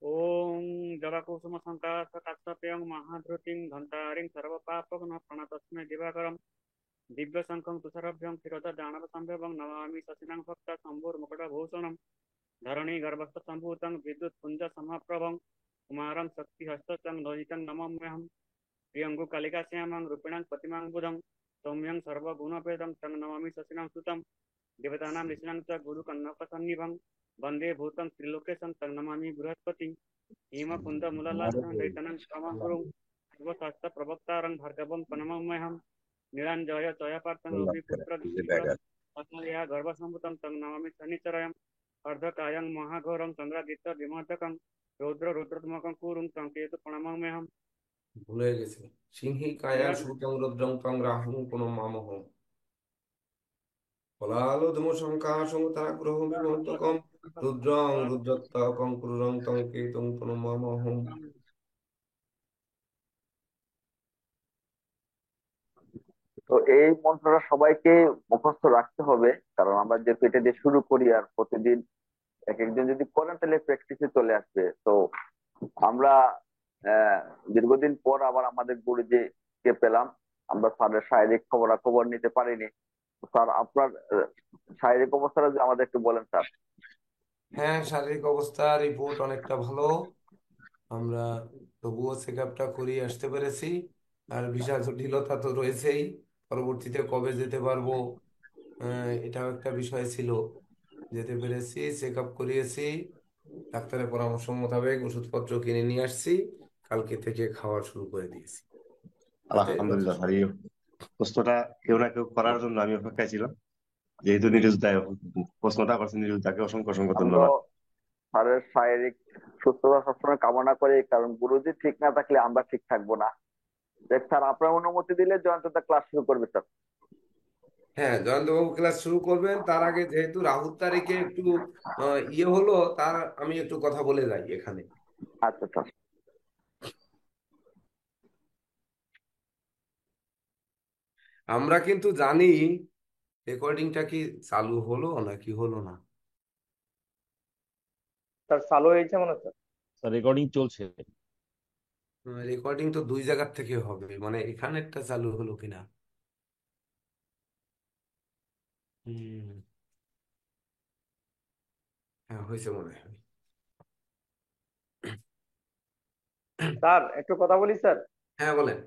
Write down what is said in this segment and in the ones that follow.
ওং জবাকুসুম শঙ্কাশকাশ্যপেয়ং মহাধৃতিং ধন্তারিং সর্বপাপঘ্নপ্রণতস্মৈ দিবাকরম দিব্যশঙ্খং তুষারভ্যং ক্ষীরোদদানবসম্ভবং নমামি শশিনাং ভক্তা শম্ভুর্মকুটভূষণম ধরণীগর্ভস্থ সম্ভূतं বিদ্যুৎপুঞ্জসमप्रभं कुमारं शक्तिहस्तचं लोहितं नमाम्यहं प्रियङ्गुकलिकाश्यामं रूपिणं प्रतिमां बुधं सौम्यं सर्वगुणभेदं तं नमामि शशिनां सुतं देवतानां ऋषीणां च गुरुकन्नकसन्निभं वन्दे भूतं त्रिलोकेशं तं नमामि बृहस्पतिं हेमकुन्दमूललाक्षं दैतनं क्षमां गुरुं सर्वशास्त्रप्रवक्तारं भार्गवं प्रणमाम्यहं नीलाञ्जय चयपार्थं रविपुत्र दिव्यं गर्भसम्भूतं तं नमामि शनिचरम् अर्धकायं महाघोरं चन्द्रादित्य विमोचकं रौद्र रुद्रत्मकं कुरुं तं केतु प्रणमाम्यहम्। ভুলে গেছে। সিংহী কায়া সুতং রুদ্রং তং রাহুং কোন মামহম ফলালোধম সংকাশং তাগ্রহ বিমন্তকম রুদ্রং রুদ্রত্তকং ক্রুরং তং কেতুং কোন মামহম। তো এই মন্ত্রটা সবাইকে মুখস্থ রাখতে হবে, কারণ আমরা যে পেটে দিয়ে শুরু করি আর প্রতিদিন এক একজন যদি করেন তাহলে প্র্যাকটিসে চলে আসবে। তো আমরা দীর্ঘদিন পর আবার আমাদের গুরুজি কে পেলাম। আমরা স্যারের শারীরিক খবরাখবর নিতে পারিনি। তো স্যার, আপনার শারীরিক অবস্থাটা যদি আমাদের একটু বলেন স্যার। হ্যাঁ, শারীরিক অবস্থা রিপোর্ট অনেকটা ভালো। আমরা তবুও চেক আপটা করিয়ে আসতে পেরেছি। আর ভিসা জটিলতা তো রয়েছেই, পরবর্তীতে কবে যেতে পারবো এটাও একটা বিষয় ছিল। যেতে পেরেছি, চেক আপ করিয়েছি, ডাক্তারের পরামর্শ মোতাবেক ওষুধপত্র কিনে নিয়ে আসছি, কালকে থেকে খাওয়া শুরু করে দিয়েছি। এটাই কথা। আলহামদুলিল্লাহ স্যার, এই প্রশ্নটা কেউ না কেউ করার জন্য আমি অপেক্ষায় ছিলাম। যেহেতু নিরুজ দায় প্রশ্নটা করছেন, নিরুজ দাকে অসংখ্য অসংখ্য আমরা ধন্যবাদ। স্যারের শারীরিক সুস্থতা সবসময় কামনা করি, কারণ গুরুজি ঠিক না থাকলে আমরা ঠিক থাকবো না। দেখ স্যার, আপনার অনুমতি দিলে জয়ন্তদা ক্লাস শুরু করবে স্যার। হ্যাঁ, জয়ন্তবাবু ক্লাস শুরু করবেন, তার আগে যেহেতু রাহুর তারিখে একটু ইয়ে হলো, তার আমি একটু কথা বলে যাই এখানে। আচ্ছা স্যার। আমরা কিন্তু জানি রেকর্ডিংটা কি চালু হলো নাকি হলো না। স্যার চালু হয়েছে মনে হচ্ছে। স্যার রেকর্ডিং চলছে। রেকর্ডিং তো দুই জায়গার থেকে হবে, মানে এখানেরটা চালু হলো কিনা। হুম। হ্যাঁ, হয়েছে মনে হয়। স্যার একটু কথা বলি স্যার। হ্যাঁ, বলেন।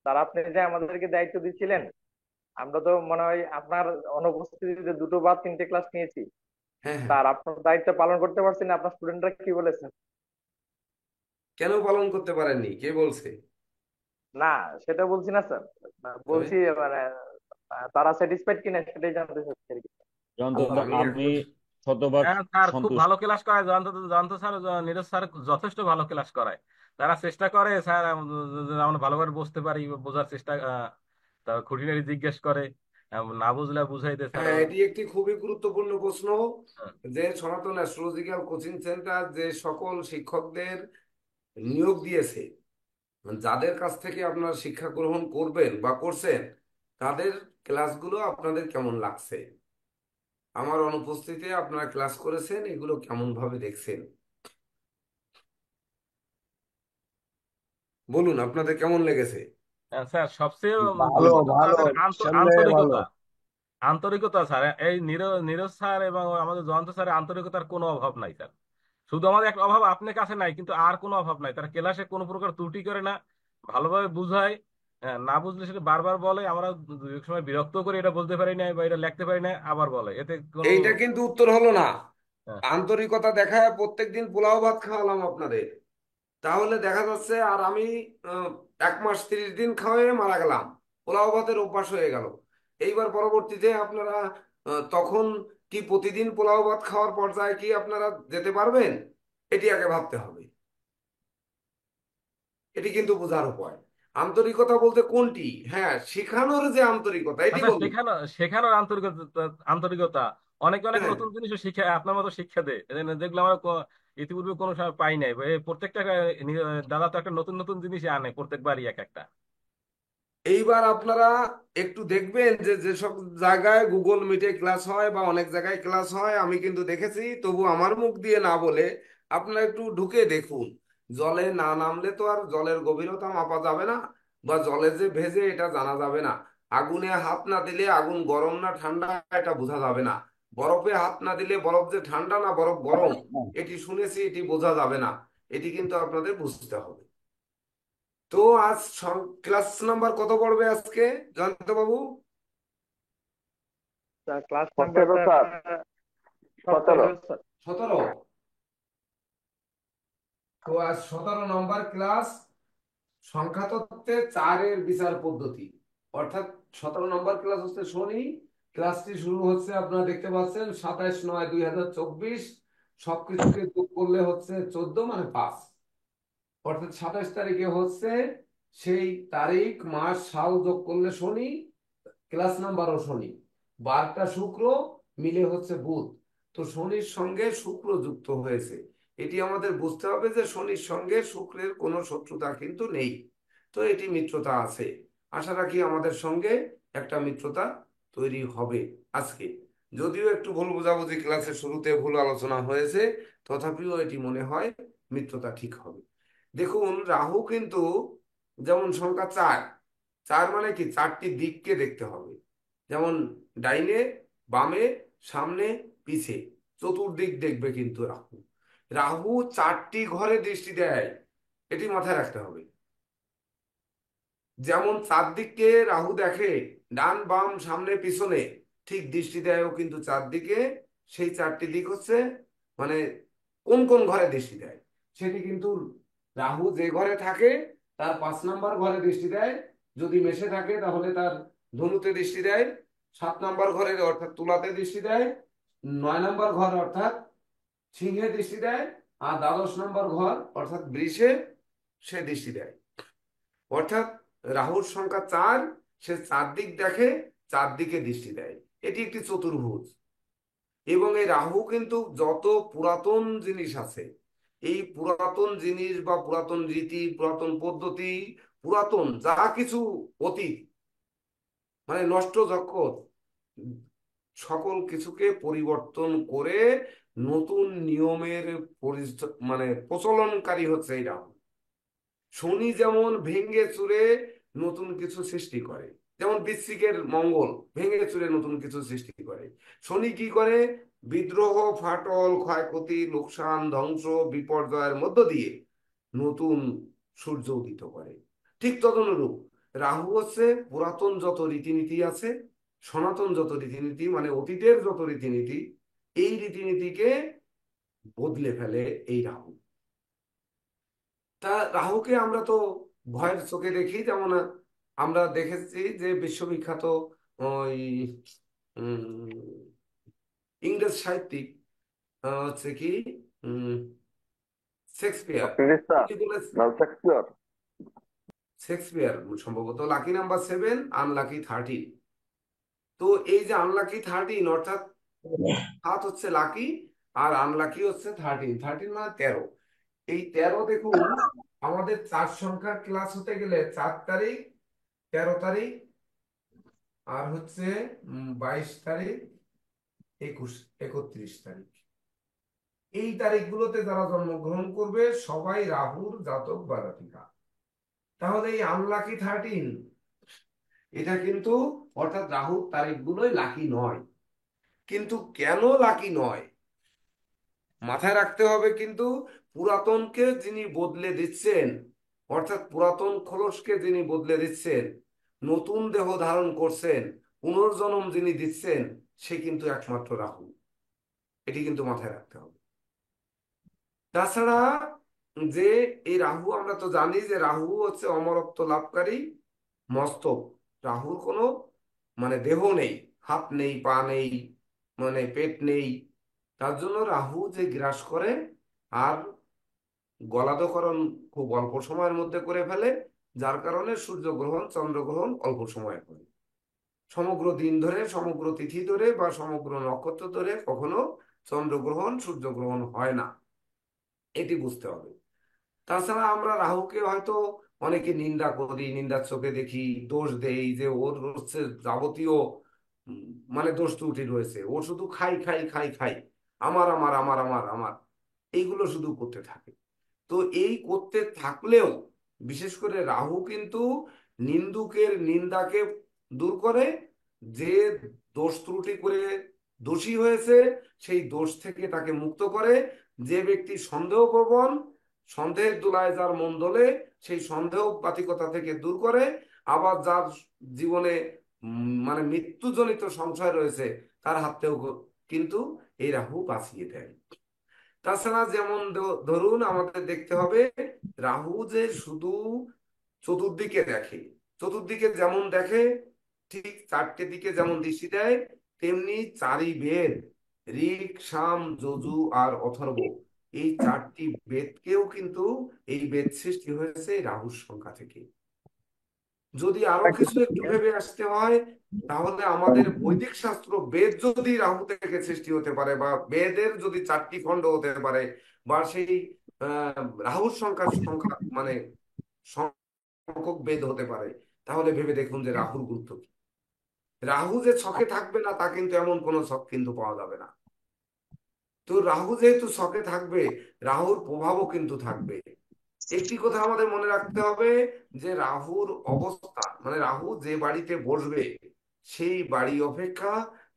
স্যার আপনি যে আমাদেরকে দায়িত্ব দিচ্ছিলেন, আমরা তো মনে হয় আপনার অনুপস্থিতিতে দুটো বা তিনটে ক্লাস নিয়েছি। হ্যাঁ, হ্যাঁ। স্যার আপনার দায়িত্ব পালন করতে পারছেন না, আপনার স্টুডেন্টরা কি বলেছেন? কেন পালন করতে পারেননি, কে বলছে? না, সেটা বলছি না স্যার। তবে বলছি মানে তারা স্যাটিসফাইড কিনা সেটাই জানতে চাচ্ছি আর কি। অন্তত আমি আমি এখন শতভাগ হ্যাঁ স্যার, খুব সন্তুষ্ট। ভালো ক্লাস করায় জয়ন্ত জয়ন্ত স্যার, নীরজ স্যার যথেষ্ট ভালো ক্লাস করায়। তারা চেষ্টা করে স্যার আমরা ভালোভাবে বুঝতে পারি, বোঝার চেষ্টা তার খুঁটিনাটি জিজ্ঞেস করে, না বুঝলে বুঝাই দেয় স্যার। হ্যাঁ, এটি একটি খুবই গুরুত্বপূর্ণ প্রশ্ন। হ্যাঁ, যে সনাতন অ্যাস্ট্রোলজিক্যাল কোচিং সেন্টার যে সকল শিক্ষকদের নিয়োগ দিয়েছে, মানে যাদের কাছ থেকে আপনারা শিক্ষা গ্রহণ করবেন বা করছেন, তাদের ক্লাসগুলো আপনাদের কেমন লাগছে? আমার অনুপস্থিতিতে আপনারা ক্লাস করেছেন, এগুলো কেমন ভাবে দেখছেন বলুন, আপনাদের কেমন লেগেছে? স্যার সবচেয়ে ভালো গুরুত্বপূর্ণ ভালো, তাদের নিঃসন্দেহে ভালো। আন্তরিকতা। আন্তরিকতা স্যার, এই নীরজ নীরজ স্যার এবং আমাদের জয়ন্ত স্যারের আন্তরিকতার কোনো অভাব নাই স্যার। শুধু আমাদের একটা অভাব আপনার কাছে নাই, কিন্তু আর কোনো অভাব নাই। তারা ক্লাসে কোনো প্রকার ত্রুটি করে না, ভালোভাবে বুঝায়। না বুঝলে সেটা বারবার বলে, আমরা দুই এক সময় বিরক্ত করে এটা বলতে পারি না বা এটা লিখতে পারি না, আবার বলে, এতে কোনো। এইটা কিন্তু উত্তর হলো না। হ্যাঁ, আন্তরিকতা দেখায় প্রত্যেকদিন পোলাও ভাত খাওয়ালাম আপনাদের, তাহলে দেখা যাচ্ছে আর আমি আহ, 1 মাস 30 দিন খাওয়াই মারা গেলাম, পোলাও ভাতের অভ্যাস হয়ে গেল। এইবার পরবর্তীতে আপনারা তখন কি প্রতিদিন পোলাও ভাত খাওয়ার পর্যায়ে কি আপনারা যেতে পারবেন? এটি আগে ভাবতে হবে। এটি কিন্তু বোঝার উপায়। আন্তরিকতা বলতে কোনটি? হ্যাঁ, শেখানোর যে আন্তরিকতা, এটি আচ্ছা, বলুন। শেখানোর আন্তরিকতা। আন্তরিকতা অনেক অনেক হ্যাঁ, নতুন জিনিসও শিখে আপনার মতো শিক্ষা দেয়, যেগুলো আমরা ইতিপূর্বে কোনো সময় পাই নাই। প্রত্যেকটা দাদা তো একটা নতুন নতুন জিনিস আনে প্রত্যেকবারই এক একটা। এইবার আপনারা একটু দেখবেন যে যেসব জায়গায় গুগল মিটে ক্লাস হয় বা অনেক জায়গায় ক্লাস হয়, আমি কিন্তু দেখেছি, তবু আমার মুখ দিয়ে না বলে আপনারা একটু ঢুকে দেখুন, জলে না নামলে তো আর জলের গভীরতা মাপা যাবে না, বা জলে যে ভেজে এটা জানা যাবে না। আগুনে হাত না দিলে আগুন গরম না ঠান্ডা এটা বোঝা যাবে না। বরফে হাত না দিলে বরফ যে ঠান্ডা না বরফ গরম এটি শুনেছি এটি বোঝা যাবে না। এটি কিন্তু আপনাদের বুঝতে হবে। তো আজ ক্লাস নাম্বার কত পড়বে আজকে জয়ন্ত বাবু? ক্লাস 17 নাম্বারটা স্যার, 17। 17 স্যার। 17। তো আজ 17 নম্বর ক্লাস, সংখ্যাতত্ত্বে 4-এর বিচার পদ্ধতি। অর্থাৎ 17 নম্বর ক্লাস হচ্ছে শনি। ক্লাসটি শুরু হচ্ছে, আপনারা দেখতে পাচ্ছেন 27/9/2024। সবকিছুকে যোগ করলে হচ্ছে 14 মানে 5। অর্থাৎ 27 তারিখে হচ্ছে সেই তারিখ মাস সাল যোগ করলে শনি, ক্লাস নাম্বারও শনি, বারটা শুক্র, মিলে হচ্ছে বুধ। তো শনির সঙ্গে শুক্র যুক্ত হয়েছে। এটি আমাদের বুঝতে হবে যে শনির সঙ্গে শুক্রের কোনো শত্রুতা কিন্তু নেই। তো এটি মিত্রতা আছে। আশা রাখি আমাদের সঙ্গে একটা মিত্রতা তৈরি হবে আজকে। যদিও একটু ভুল বোঝাবুঝি ক্লাসের শুরুতে ভুল আলোচনা হয়েছে, তথাপিও এটি মনে হয় মিত্রতা ঠিক হবে। দেখুন রাহু কিন্তু যেমন সংখ্যা 4, 4 মানে কি 4টি দিককে দেখতে হবে। যেমন ডাইনে, বামে, সামনে, পিছে, চতুর্দিক দেখবে কিন্তু রাহু। রাহু 4টি ঘরে দৃষ্টি দেয়, এটি মাথায় রাখতে হবে। যেমন 4 দিককে রাহু দেখে, ডান বাম সামনে পিছনে, ঠিক দৃষ্টি দেয়ও কিন্তু 4 দিকে। সেই 4টি দিক হচ্ছে মানে কোন কোন ঘরে দৃষ্টি দেয় সেটি কিন্তু রাহু যে ঘরে থাকে তার 5 নম্বর ঘরে দৃষ্টি দেয়। যদি মেষে থাকে তাহলে তার ধনুতে দৃষ্টি দেয়। 7 নম্বর ঘরে অর্থাৎ তুলাতে দৃষ্টি দেয়। 9 নম্বর ঘর অর্থাৎ সিংহে দৃষ্টি দেয়। আর 12 নম্বর ঘর অর্থাৎ বৃষে সে দৃষ্টি দেয়। অর্থাৎ রাহুর সংখ্যা 4, সে 4 দিক দেখে, 4 দিকে দৃষ্টি দেয়। এটি একটি চতুর্ভুজ। এবং এই রাহু কিন্তু যত পুরাতন জিনিস আছে, এই পুরাতন জিনিস বা পুরাতন রীতি, পুরাতন পদ্ধতি, পুরাতন যা কিছু অতীত মানে নষ্ট জগৎ, সকল কিছুকে পরিবর্তন করে নতুন নিয়মের মানে প্রচলনকারী হচ্ছে এই রাহু। শনি যেমন ভেঙে চুরে নতুন কিছু সৃষ্টি করে, যেমন বৃশ্চিকের মঙ্গল ভেঙে চুরে নতুন কিছু সৃষ্টি করে। শনি কি করে? বিদ্রোহ, ফাটল, ক্ষয়ক্ষতি, লোকসান, ধ্বংস, বিপর্যয়ের মধ্য দিয়ে নতুন সূর্য উদিত করে। ঠিক তদনুরূপ রাহু হচ্ছে পুরাতন যত রীতিনীতি আছে, সনাতন যত রীতিনীতি মানে অতীতের যত রীতিনীতি, এই রীতিনীতিকে বদলে ফেলে এই রাহু। তা রাহুকে আমরা তো ভয়ের চোখে দেখি। যেমন আমরা দেখেছি যে বিশ্ববিখ্যাত ওই উম, ইংরেজ সাহিত্যিক হচ্ছে কি উম, শেক্সপিয়ার, সক্রেটিস স্যার, উনি বলেছেন, নাল শেক্সপিয়র। শেক্সপিয়ার সম্ভবত, লাকি নাম্বার 7, আনলাকি 13। তো এই যে আনলাকি 13 অর্থাৎ 7 হচ্ছে লাকি আর আনলাকি হচ্ছে 13, 13 মানে 13। এই 13 দেখুন, আমাদের 4 সংখ্যার ক্লাস হতে গেলে 4 তারিখ, 13 তারিখ, আর হচ্ছে 22 তারিখ, 21, 31 তারিখ। এই তারিখগুলোতে যারা জন্মগ্রহণ করবে সবাই রাহুর জাতক বা জাতিকা। তাহলে এই আনলাকি 13 এটা কিন্তু অর্থাৎ রাহুর তারিখগুলোই লাকি নয়। কিন্তু কেন লাকি নয় মাথায় রাখতে হবে। কিন্তু পুরাতনকে যিনি বদলে দিচ্ছেন, অর্থাৎ পুরাতন খোলসকে যিনি বদলে দিচ্ছেন, নতুন দেহ ধারণ করছেন, পুনর্জন্ম যিনি দিচ্ছেন, সে কিন্তু একমাত্র রাহু। এটি কিন্তু মাথায় রাখতে হবে। তাছাড়া যে এই রাহু, আমরা তো জানি যে রাহু হচ্ছে অমরত্ব লাভকারী মস্তক। রাহুর কোনো মানে দেহ নেই, হাত নেই, পা নেই, মানে পেট নেই। তার জন্য রাহু যে গ্রাস করে আর গলাধঃকরণ খুব অল্প সময়ের মধ্যে করে ফেলে, যার কারণে সূর্যগ্রহণ চন্দ্রগ্রহণ অল্প সময়ে হয়। সমগ্র দিন ধরে, সমগ্র তিথি ধরে বা সমগ্র নক্ষত্র ধরে কখনো চন্দ্রগ্রহণ সূর্যগ্রহণ হয় না। এটি বুঝতে হবে। তাছাড়া আমরা রাহুকে হয়তো অনেকে নিন্দা করি, নিন্দার চোখে দেখি, দোষ দেই যে ওর হচ্ছে যাবতীয় উম, মানে দোষ ত্রুটি রয়েছে, ও শুধু খাই খাই খাই খাই, আমার আমার আমার আমার আমার। এইগুলো শুধু করতে থাকে। তো এই করতে থাকলেও বিশেষ করে রাহু কিন্তু নিন্দুকের নিন্দাকে দূর করে, যে দোষ ত্রুটি করে দোষী হয়েছে সেই দোষ থেকে তাকে মুক্ত করে, যে ব্যক্তি সন্দেহপ্রবণ, সন্দেহের দোলায় যার মন দোলে সেই সন্দেহবাতিকতা থেকে দূর করে, আবার যার জীবনে মানে মৃত্যুজনিত সংশয় রয়েছে তার হাত থেকেও কিন্তু এই রাহু বাঁচিয়ে দেয়। তাছাড়া যেমন ধরুন আমাদের দেখতে হবে রাহু যে শুধু চতুর্দিকে দেখে, চতুর্দিকে যেমন দেখে ঠিক চারটে দিকে যেমন দৃষ্টি দেয়, তেমনি চারি বেদ ঋক সাম যজু আর অথর্ব এই চারটি বেদকেও কিন্তু এই বেদ সৃষ্টি হয়েছে এই রাহুর সংখ্যা থেকে। যদি আরো কিছু একটু ভেবে আসতে হয় তাহলে আমাদের বৈদিক শাস্ত্র বেদ যদি রাহু থেকে সৃষ্টি হতে পারে, বা বেদের যদি চারটি খণ্ড হতে পারে, বা সেই রাহুর সংখ্যা মানে সংখ্যক বেদ হতে পারে, তাহলে ভেবে দেখুন যে রাহুর গুরুত্ব কি। রাহু যে ছকে থাকবে না তা কিন্তু এমন কোনো ছক কিন্তু পাওয়া যাবে না। তো রাহু যেহেতু ছকে থাকবে, রাহুর প্রভাবও কিন্তু থাকবে। একটি কথা আমাদের মনে রাখতে হবে যে রাহুর অবস্থান মানে রাহু যে বাড়িতে বসবে সেই বাড়ি অপেক্ষা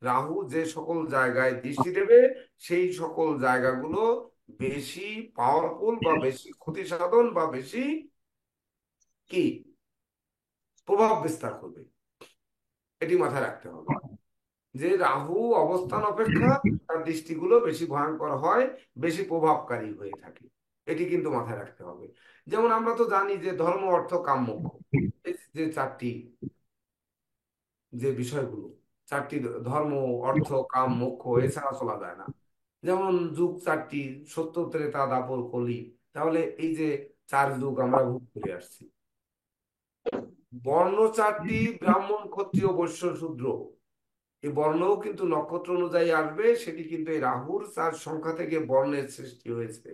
রাহু যে সকল জায়গায় দৃষ্টি দেবে সেই সকল জায়গাগুলো বেশি পাওয়ারফুল বা বেশি ক্ষতি সাধন বা বেশি কি প্রভাব বিস্তার করবে। এটি মাথায় রাখতে হবে যে রাহু অবস্থান অপেক্ষা তার দৃষ্টিগুলো বেশি ভয়ঙ্কর হয়, বেশি প্রভাবকারী হয়ে থাকে। এটি কিন্তু মাথায় রাখতে হবে। যেমন আমরা তো জানি যে ধর্ম অর্থ কাম মোক্ষ, এই যে চারটি যে বিষয়গুলো, চারটি ধর্ম অর্থ কাম মোক্ষ এছাড়া চলা যায় না। যেমন যুগ চারটি, সত্য ত্রেতা দাপর কলি, তাহলে এই যে চার যুগ আমরা ভোগ করে আসছি। বর্ণ চারটি, ব্রাহ্মণ ক্ষত্রিয় বৈশ্য শূদ্র, এই বর্ণও কিন্তু নক্ষত্র অনুযায়ী আসবে, সেটি কিন্তু এই রাহুর চার সংখ্যা থেকে বর্ণের সৃষ্টি হয়েছে,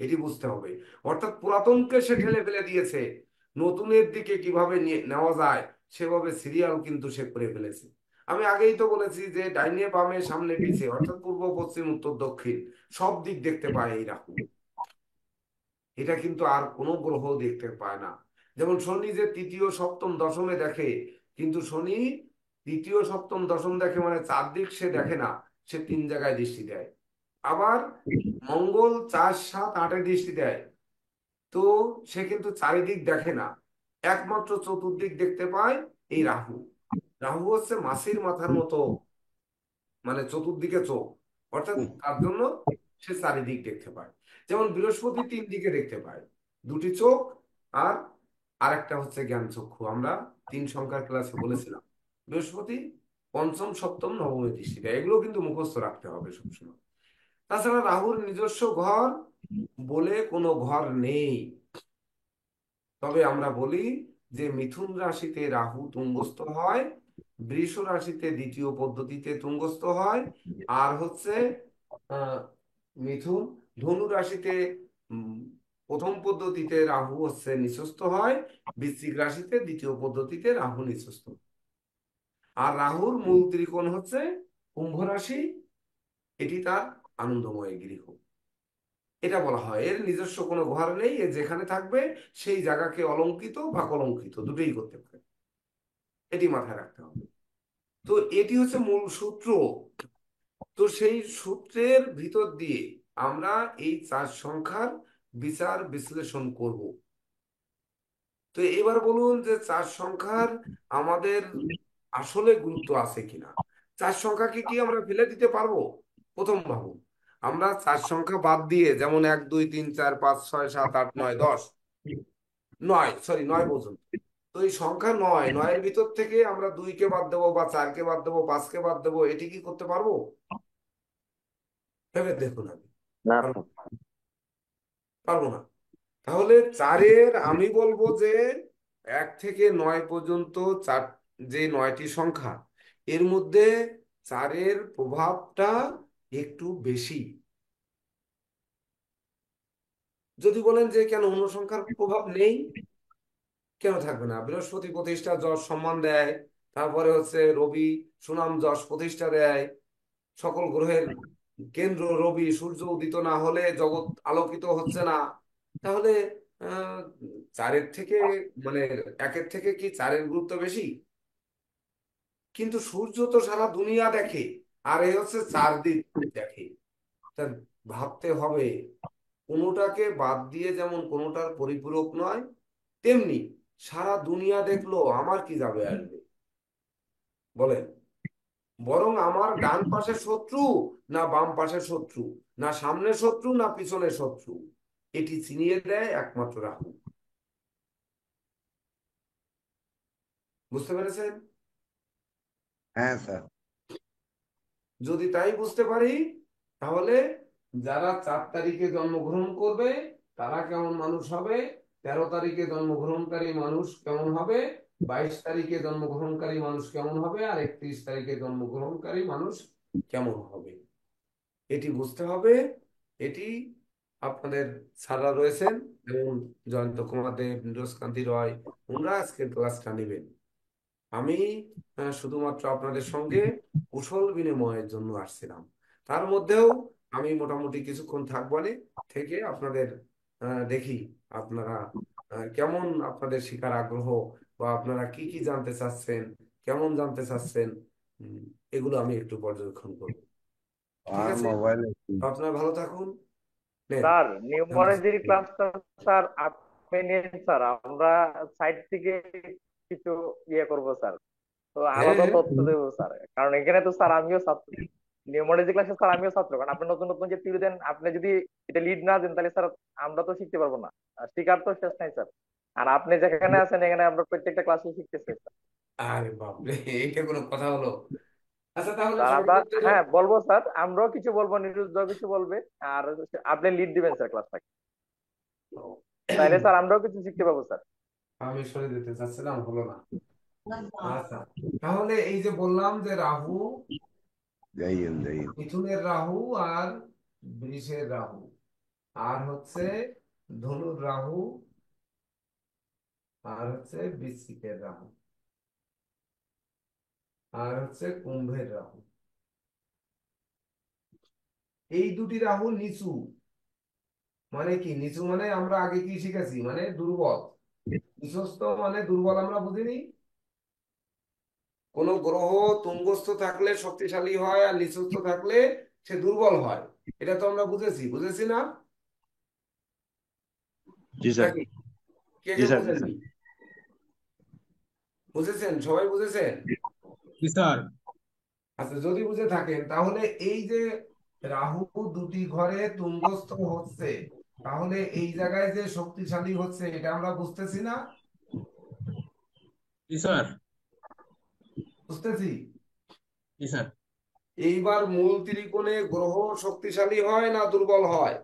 এটি বুঝতে হবে। অর্থাৎ পুরাতনকে সে ঠেলে ফেলে দিয়েছে, নতুনের দিকে কিভাবে নেওয়া যায় সেভাবে সিরিয়াল কিন্তু সে করে ফেলেছে। আমি আগেই তো বলেছি যে ডাইনে বামে সামনে পিছে অর্থাৎ পূর্ব পশ্চিম উত্তর দক্ষিণ সব দিক দেখতে পায় এই রাহু। এটা কিন্তু আর কোনো গ্রহ দেখতে পায় না। যেমন শনি যে তৃতীয় সপ্তম দশমে দেখে, কিন্তু শনি তৃতীয় সপ্তম দশম দেখে মানে চারদিক সে দেখে না, সে তিন জায়গায় দৃষ্টি দেয়। আবার মঙ্গল 4 7 8-এ দৃষ্টি দেয়, তো সে কিন্তু চারিদিক দেখে না, একমাত্র চতুর্দিক দেখতে পায় এই রাহু। রাহু হচ্ছে মাছির মাথার মতো, মানে চতুর্দিকে চোখ, অর্থাৎ তার জন্য সে চারিদিক দেখতে পায়। যেমন বৃহস্পতি 3 দিকে দেখতে পায়, দুটি চোখ আর আরেকটা হচ্ছে জ্ঞান চক্ষু, আমরা 3 সংখ্যার ক্লাসে বলেছিলাম। বৃহস্পতি পঞ্চম সপ্তম নবমে দৃষ্টি দেয়, এগুলো কিন্তু মুখস্থ রাখতে হবে সবসময়। তাছাড়া রাহুর নিজস্ব ঘর বলে কোনো ঘর নেই, তবে আমরা বলি যে মিথুন রাশিতে রাহু তুঙ্গস্থ হয়, বৃষ রাশিতে দ্বিতীয় পদ্ধতিতে তুঙ্গস্থ হয়, আর হচ্ছে আহ মিথুন ধনু রাশিতে উম, প্রথম পদ্ধতিতে রাহু হচ্ছে নিচস্থ হয়, বৃশ্চিক রাশিতে দ্বিতীয় পদ্ধতিতে রাহু নিচস্থ। আর রাহুর মূল ত্রিকোণ হচ্ছে কুম্ভ রাশি, এটি তার আনন্দময় গৃহ। এটা বলা হয় এর নিজস্ব কোনো ঘর নেই, এ যেখানে থাকবে সেই জায়গাকে অলঙ্কিত বা কলঙ্কিত দুটোই করতে পারে, এটি মাথায় রাখতে হবে। তো এটি হচ্ছে মূল সূত্র। তো সেই সূত্রের ভিতর দিয়ে আমরা এই চার সংখ্যার বিচার বিশ্লেষণ করব। তো এবার বলুন যে চার সংখ্যার আমাদের আসলে গুরুত্ব আছে কিনা। চার সংখ্যাকে কি আমরা ফেলে দিতে পারবো? প্রথম ভাবুন, আমরা চার সংখ্যা বাদ দিয়ে যেমন 1 2 3 4 5 6 7 8 9 10 9 পর্যন্ত, তো এই সংখ্যা 9 এর ভিতর থেকে আমরা 2-কে বাদ দেবো বা 4-কে বাদ দেবো 5-কে বাদ দেবো, এটি কি করতে পারবো? ভেবে দেখুন। আমি না পারবো পারবো না। তাহলে চারের আমি বলবো যে 1 থেকে 9 পর্যন্ত চার, যে 9টি সংখ্যা এর মধ্যে চারের প্রভাবটা একটু বেশি। যদি বলেন যে কেন অনুসংখ্যার প্রভাব নেই, কেন থাকবে না? বৃহস্পতি প্রতিষ্ঠা যশ সম্মান দেয়, তারপরে হচ্ছে রবি সুনাম যশ প্রতিষ্ঠা দেয়, সকল গ্রহের কেন্দ্র রবি, সূর্য উদিত না হলে জগৎ আলোকিত হচ্ছে না, তাহলে আহ, চারের থেকে মানে একের থেকে কি চারের গুরুত্ব বেশি? কিন্তু সূর্য তো সারা দুনিয়া দেখে, আর এ হচ্ছে চারদিক দেখে। তা ভাবতে হবে, কোনোটাকে বাদ দিয়ে যেমন কোনোটার পরিপূরক নয়, তেমনি সারা দুনিয়া দেখলো আমার কি যাবে আসবে বলেন? বরং আমার ডান পাশে শত্রু না বাম পাশে শত্রু, না সামনে শত্রু না পিছনে শত্রু, এটি চিনিয়ে দেয় একমাত্র রাহু। বুঝতে পেরেছেন? হ্যাঁ স্যার। যদি তাই বুঝতে পারি, তাহলে যারা 4 তারিখে জন্মগ্রহণ করবে তারা কেমন মানুষ হবে, 13 তারিখে জন্মগ্রহণকারী মানুষ কেমন হবে, 22 তারিখে জন্মগ্রহণকারী মানুষ কেমন হবে, আর 31 তারিখে জন্মগ্রহণকারী মানুষ কেমন হবে, এটি বুঝতে হবে। এটি আপনাদের স্যাররা রয়েছেন, যেমন জয়ন্ত কুমার দেব, নীরজ কান্তি রয়, ওনারা আজকের ক্লাসটা নেবেন। আমি শুধুমাত্র আপনাদের সঙ্গে কুশল বিনিময়ের জন্য আসছিলাম। তার মধ্যেও আমি মোটামুটি কিছুক্ষণ থাকবানে থেকে আপনাদের দেখি আপনারা কেমন, আপনাদের শিখার আগ্রহ, বা আপনারা কি কি জানতে চাচ্ছেন, কেমন জানতে চাচ্ছেন, উম, এগুলো আমি একটু পর্যবেক্ষণ করব। ঠিক আর আছে? মোবাইলে তো আপনারা ভালো থাকুন। নেন, স্যার জানতে নিউমারোলজির চাচ্ছেন। ক্লাসটা স্যার আপনি নিন স্যার, আমরা সাইড থেকে কিছু ইয়ে করবো স্যার, তো আলাদা হ্যাঁ, তথ্য দেবো স্যার, কারণ এখানে তো স্যার আমিও ছাত্র, নিউমারোলজি ক্লাসে স্যার আমিও ছাত্র, কারণ আপনি নতুন নতুন যে থিওরি দেন, আপনি যদি এটা লিড না দেন তাহলে স্যার আমরা তো শিখতে পারবো না, আর শিকার তো শেষ নাই স্যার। আর আপনি যেখানে আছেন এখানে আমরা প্রত্যেকটা ক্লাসে শিখতেছি স্যার। আরে বাপরে, এইটা কোনো কথা হলো? আচ্ছা, তাহলে স্যার আমরা, সর্বোচ্চ হ্যাঁ বলবো স্যার, আমরাও কিছু বলবো, নিরুদ্দ কিছু বলবে, আর আপনি লিড দিবেন স্যার ক্লাসটাকে, তাইলে স্যার আমরাও কিছু শিখতে পাবো স্যার। আমি সরে যেতে চাচ্ছিলাম, হলো না। আচ্ছা, তাহলে এই যে বললাম যে রাহু, যাইয়েন যাইয়েন। মিথুনের রাহু আর বৃষের রাহু, আর হচ্ছে ধনুর রাহু, আর হচ্ছে বৃশ্চিকের রাহু, আর হচ্ছে কুম্ভের রাহু। এই দুটি রাহু নিচু। মানে কি নিচু? মানে আমরা আগে কি শিখেছি, মানে দুর্বল। নিচস্থ মানে দুর্বল আমরা বুঝিনি? কোন গ্রহ তুঙ্গস্থ থাকলে শক্তিশালী হয়, আর নিচস্থ থাকলে সে দুর্বল হয়। এটা তো আমরা বুঝেছি, বুঝেছি না? জি স্যার। নাকি কে জি কে স্যার। জি স্যার। বুঝেননি? বুঝেছেন? সবাই বুঝেছেন? জি স্যার। আচ্ছা, যদি বুঝে থাকেন তাহলে এই যে রাহু দুটি ঘরে তুঙ্গস্থ হচ্ছে, তাহলে এই জায়গায় যে শক্তিশালী হচ্ছে এটা আমরা বুঝতেছি না? জি স্যার। বুঝতেছি। জি স্যার। এইবার মূল ত্রিকোণে গ্রহ শক্তিশালী হয় না দুর্বল হয়?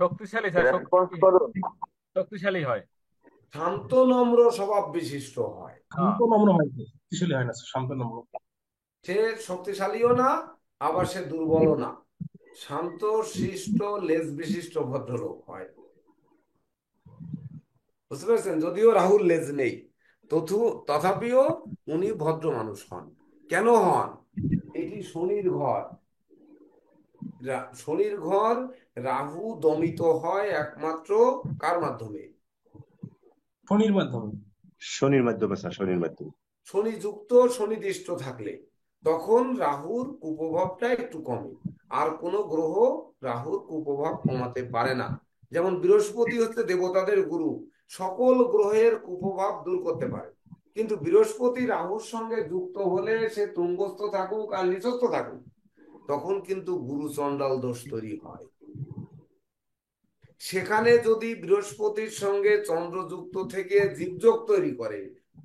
শক্তিশালী স্যার, রেসপন্স করুন। শক্তিশালী হয়। শান্ত নম্র স্বভাব বিশিষ্ট হয়। হ্যাঁ, শান্ত নম্র হয় স্যার, শক্তিশালী হয় না স্যার, শান্ত নম্র। সে শক্তিশালীও না, আবার সে দুর্বলও না। শান্ত শিষ্ট লেজ বিশিষ্ট ভদ্রলোক হয়। বুঝতে পেরেছেন? যদিও রাহুর লেজ নেই, তথাপিও উনি ভদ্র মানুষ হন। কেন হন? এটি শনির ঘর। শনির ঘর। রাহু দমিত হয় একমাত্র কার মাধ্যমে? ফোনের মাধ্যমে। শনির মাধ্যমে স্যার, শনির মাধ্যমে। শনি যুক্ত, শনি দৃষ্ট থাকলে তখন রাহুর কুপ্রভাবটা একটু কমে। আর কোনো গ্রহ রাহুর কুপ্রভাব কমাতে পারে না। যেমন বৃহস্পতি হচ্ছে দেবতাদের গুরু, সকল গ্রহের কুপ্রভাব দূর করতে পারে। কিন্তু বৃহস্পতি রাহুর সঙ্গে যুক্ত হলে সে তুঙ্গস্থ থাকুক আর নিচস্থ থাকুক, তখন কিন্তু গুরু চণ্ডাল দোষ তৈরি হয়। সেখানে যদি বৃহস্পতির সঙ্গে চন্দ্রযুক্ত থেকে জীবযোগ তৈরি করে,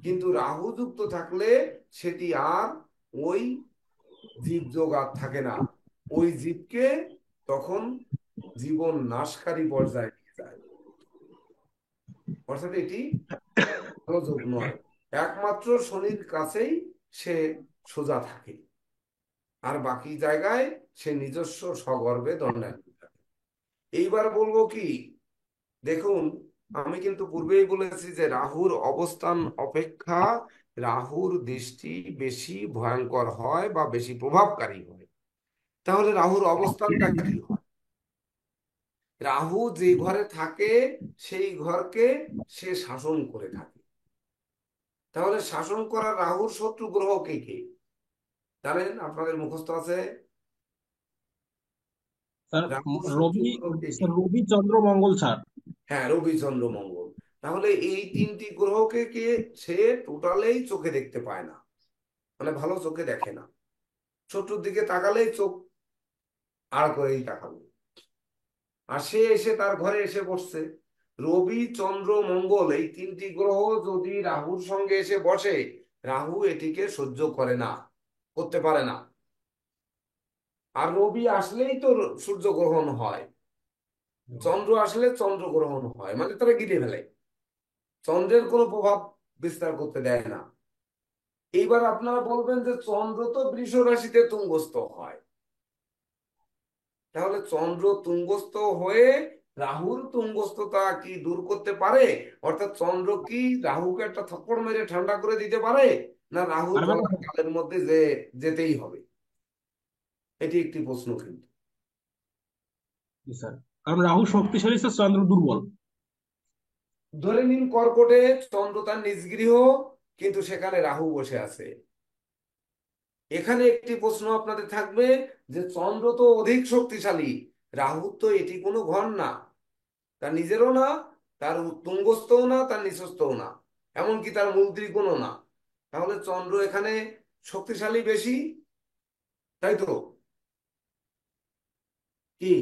কিন্তু রাহু যুক্ত থাকলে সেটি আর ওই জীবযোগ আর থাকে না। ওই জীবকে তখন জীবন নাশকারী পর্যায়ে নিয়ে যায়। অর্থাৎ এটি ভালো যোগ নয়। একমাত্র শনির কাছেই সে সোজা থাকে, আর বাকি জায়গায় সে নিজস্ব সগর্বে দণ্ডায়মান থাকে। এইবার বলবো কি, দেখুন, আমি কিন্তু পূর্বেই বলেছি যে রাহুর অবস্থান অপেক্ষা রাহুর দৃষ্টি বেশি ভয়ঙ্কর হয় বা বেশি প্রভাবকারী হয়, তাহলে রাহুর অবস্থানটা কি হয়? রাহু যে ঘরে থাকে সেই ঘরকে সে শাসন করে থাকে। তাহলে শাসন করা রাহুর শত্রু গ্রহ কে কে জানেন? আপনাদের মুখস্থ আছে? স্যার রাহুর শত্রু রবি, গ্রহ কে কে? স্যার রবি চন্দ্র মঙ্গল স্যার। হ্যাঁ, রবি চন্দ্র মঙ্গল। তাহলে এই তিনটি গ্রহকে কে সে টোটালেই চোখে দেখতে পায় না, মানে ভালো চোখে দেখে না। শত্রুর দিকে তাকালেই চোখ আড় করেই তাকাবে। আর সে এসে তার ঘরে এসে বসছে। রবি চন্দ্র মঙ্গল এই তিনটি গ্রহ যদি রাহুর সঙ্গে এসে বসে, রাহু এটিকে সহ্য করে না, করতে পারে না। আর রবি আসলেই তো সূর্য গ্রহণ হয়, চন্দ্র আসলে চন্দ্র গ্রহণ হয়, মানে তারা গিলে ফেলে, চন্দ্রের কোনো প্রভাব বিস্তার করতে দেয় না। এইবার আপনারা বলবেন যে চন্দ্র তো বৃষ রাশিতে তুঙ্গস্থ হয়, তাহলে চন্দ্র তুঙ্গস্থ হয়ে রাহুর তুঙ্গস্থতা কি দূর করতে পারে? অর্থাৎ চন্দ্র কি রাহুকে একটা থাপ্পড় মেরে ঠান্ডা করে দিতে পারে, না রাহুর পারবে না গলার স্যার? কালের মধ্যে যে যেতেই হবে? এটি একটি প্রশ্ন কিন্তু। জি স্যার, কারণ রাহু শক্তিশালী স্যার, চন্দ্র দুর্বল। ধরে নিন কর্কটে চন্দ্র তার নিজ গৃহ, কিন্তু সেখানে রাহু বসে আছে। এখানে একটি প্রশ্ন আপনাদের থাকবে যে চন্দ্র তো অধিক শক্তিশালী, রাহু তো এটি কোনো ঘর না, তার নিজেরও না, তার তুঙ্গস্থও না, তার নিচস্থও না, এমনকি তার মূল ত্রিকোণও না। তাহলে চন্দ্র এখানে শক্তিশালী বেশি, তাই তো? কি?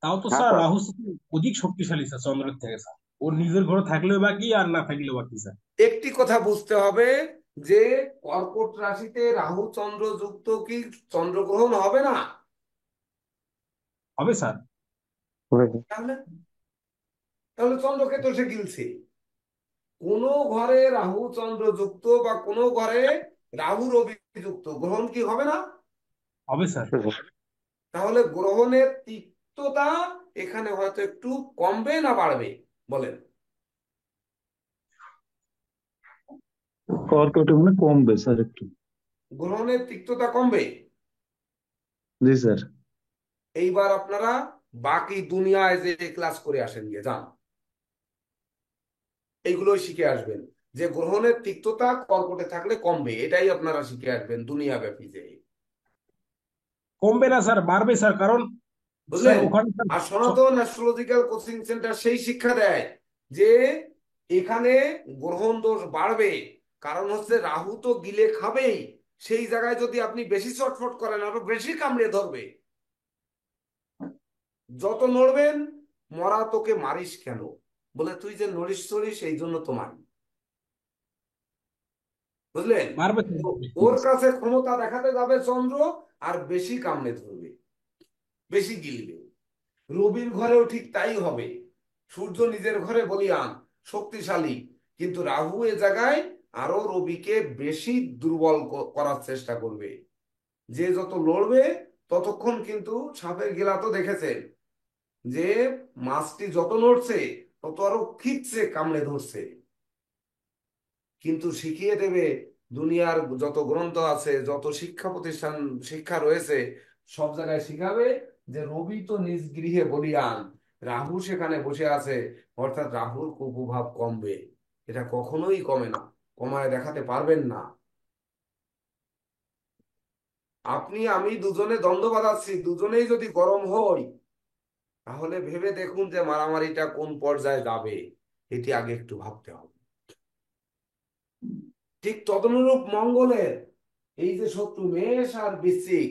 তাও তো হ্যাঁ স্যার স্যার। রাহু অধিক শক্তিশালী স্যার চন্দ্রের থেকে স্যার। ওর নিজের ঘরে থাকলেও বাকি আর না থাকলেও বাকি স্যার। একটি কথা বুঝতে হবে যে কর্কট রাশিতে রাহু চন্দ্র যুক্ত কি চন্দ্রগ্রহণ হবে না? হবে স্যার। তাহলে তাহলে চন্দ্রকে তো সে গিলছে। কোন ঘরে রাহু চন্দ্র যুক্ত বা কোন ঘরে রাহু রবি যুক্ত গ্রহণ কি হবে না? হবে স্যার। তাহলে গ্রহণের তিক্ততা এখানে হয়তো একটু কমবে না বাড়বে, বলেন? কর্কটে মনে হয় কমবে স্যার একটু। গ্রহণের তিক্ততা কমবে। জি স্যার। এইবার আপনারা বাকি দুনিয়ায় যে ক্লাস করে আসেন গিয়ে যান, এইগুলোই শিখে আসবেন যে গ্রহণের তিক্ততা কর্কটে থাকলে কমবে, এটাই আপনারা শিখে আসবেন দুনিয়া ব্যাপী যে। কমবে না স্যার, বাড়বে স্যার, কারণ স্যার বুঝলেন? ওখানে স্যার আর সনাতন অ্যাস্ট্রোলজিক্যাল কোচিং সেন্টার সেই শিক্ষা দেয় যে এখানে গ্রহণ দোষ বাড়বে, কারণ হচ্ছে রাহু তো গিলে খাবেই। সেই জায়গায় যদি আপনি বেশি চটফট করেন আরো বেশি কামড়ে ধরবে। যত নড়বেন, মরা তোকে মারিস কেন বলে, তুই যে নড়িস চড়িস এই জন্য তো মারি। বুঝলেন? বাড়বে তো স্যার। ওর কাছে ক্ষমতা দেখাতে যাবে চন্দ্র, আর বেশি কামড়ে ধরবে, বেশি গিলবে। রবির ঘরেও ঠিক তাই হবে। সূর্য নিজের ঘরে বলীয়ান, শক্তিশালী, কিন্তু রাহু এ জায়গায় আরো রবিকে বেশি দুর্বল করার চেষ্টা করবে। যে যত লড়বে ততক্ষণ কিন্তু সাপের গিলা তো দেখেছেন যে মাছটি যত নড়ছে তত আরো খিচ্ছে, কামড়ে ধরছে। কিন্তু শিখিয়ে দেবে, দুনিয়ার যত গ্রন্থ আছে, যত শিক্ষা প্রতিষ্ঠান, শিক্ষা রয়েছে, সব জায়গায় শিখাবে যে রবি তো নিজ গৃহে বলীয়ান, রাহু সেখানে বসে আছে, অর্থাৎ রাহুর কুপ্রভাব কমবে। এটা কখনোই কমে না, কমায় দেখাতে পারবেন না। আপনি আমি দুজনে দ্বন্দ্ব বাঁধাচ্ছি, দুজনেই যদি গরম হই, তাহলে ভেবে দেখুন যে মারামারিটা কোন পর্যায়ে যাবে। এটি আগে একটু ভাবতে হবে। ঠিক তদনুরূপ মঙ্গলের এই যে শত্রু মেষ আর বৃশ্চিক,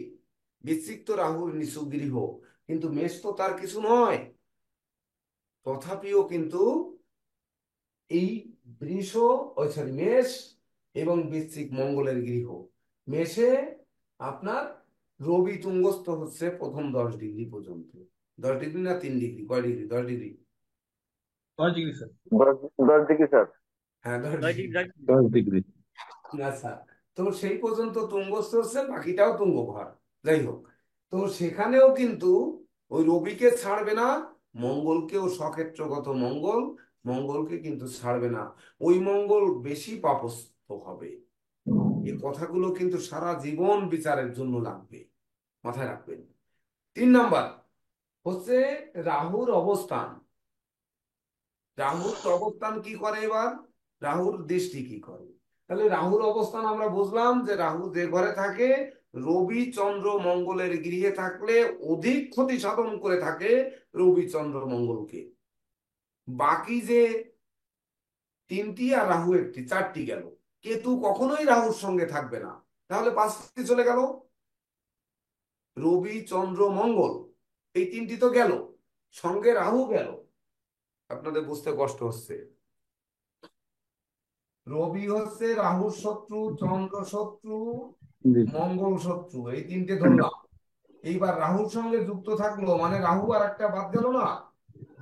বৃশ্চিক তো রাহুর নিচু গৃহ, কিন্তু মেষ তো তার কিছু নয়। তথাপিও কিন্তু এই বৃষ, ওই সরি মেষ এবং বৃশ্চিক মঙ্গলের গৃহ। মেষে আপনার রবি তুঙ্গস্থ হচ্ছে প্রথম 10 ডিগ্রি পর্যন্ত। 10 ডিগ্রি না 3 ডিগ্রি, কয় degree? 10 degree. 10 degree sir. 10 10 degree sir. হ্যাঁ, 10 ডিগ্রি। 10 ডিগ্রি। আচ্ছা, তো সেই পর্যন্ত তুঙ্গস্থ হচ্ছে, বাকিটাও তুঙ্গ ঘর। যাই হোক, তো সেখানেও কিন্তু ওই রবিকে ছাড়বে না, মঙ্গলকেও, সক্ষেত্রগত মঙ্গল, মঙ্গলকে কিন্তু ছাড়বে না, ওই মঙ্গল বেশি পাপস্থ হবে। এই কথাগুলো কিন্তু সারা জীবন বিচারের জন্য লাগবে, মাথায় রাখবেন। 3 নাম্বার হচ্ছে রাহুর অবস্থান। রাহুর অবস্থান কি করে, এবার রাহুর দৃষ্টি কি করে। তাহলে রাহুর অবস্থান আমরা বুঝলাম যে রাহু যে ঘরে থাকে, রবি চন্দ্র মঙ্গলের গৃহে থাকলে অধিক ক্ষতি সাধন করে থাকে রবি চন্দ্র মঙ্গলকে। বাকি যে 3টি আর রাহু একটি, 4টি গেল। কেতু কখনোই রাহুর সঙ্গে থাকবে না, তাহলে 5টি চলে গেল। রবি চন্দ্র মঙ্গল এই 3টি তো গেল, সঙ্গে রাহু গেল। আপনাদের বুঝতে কষ্ট হচ্ছে। রবি হচ্ছে রাহুর শত্রু, চন্দ্র শত্রু, জি মঙ্গল শত্রু, এই 3টে ধরলাম। এইবার রাহুর সঙ্গে যুক্ত থাকলো মানে রাহু আর একটা বাদ গেল না।